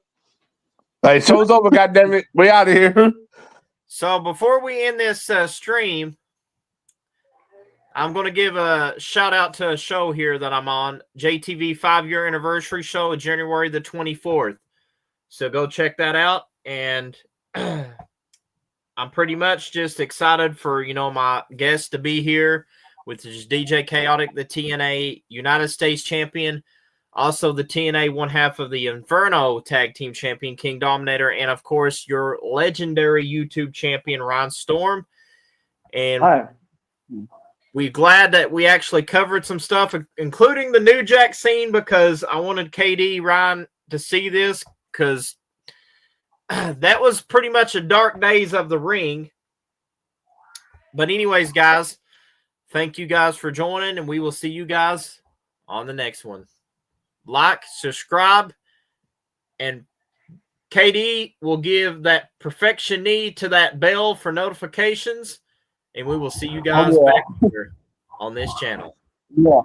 Like, show's over, goddammit. We out of here. So before we end this stream, I'm going to give a shout out to a show here that I'm on, JTV 5-year anniversary show, January the 24th. So go check that out. And I'm pretty much just excited for, my guest to be here, which is DJ Chaotic, the TNA United States champion. Also the TNA one half of the Inferno tag team champion, King Dominator. And of course, your legendary YouTube champion, Ron Storm. And we're glad that we actually covered some stuff, including the New Jack scene, because I wanted KD, Ryan to see this, because that was pretty much the dark days of the ring. But anyways, guys, thank you guys for joining, and we will see you guys on the next one. Like, subscribe, and KD will give that perfection knee to that bell for notifications, and we will see you guys back here on this channel. Yeah.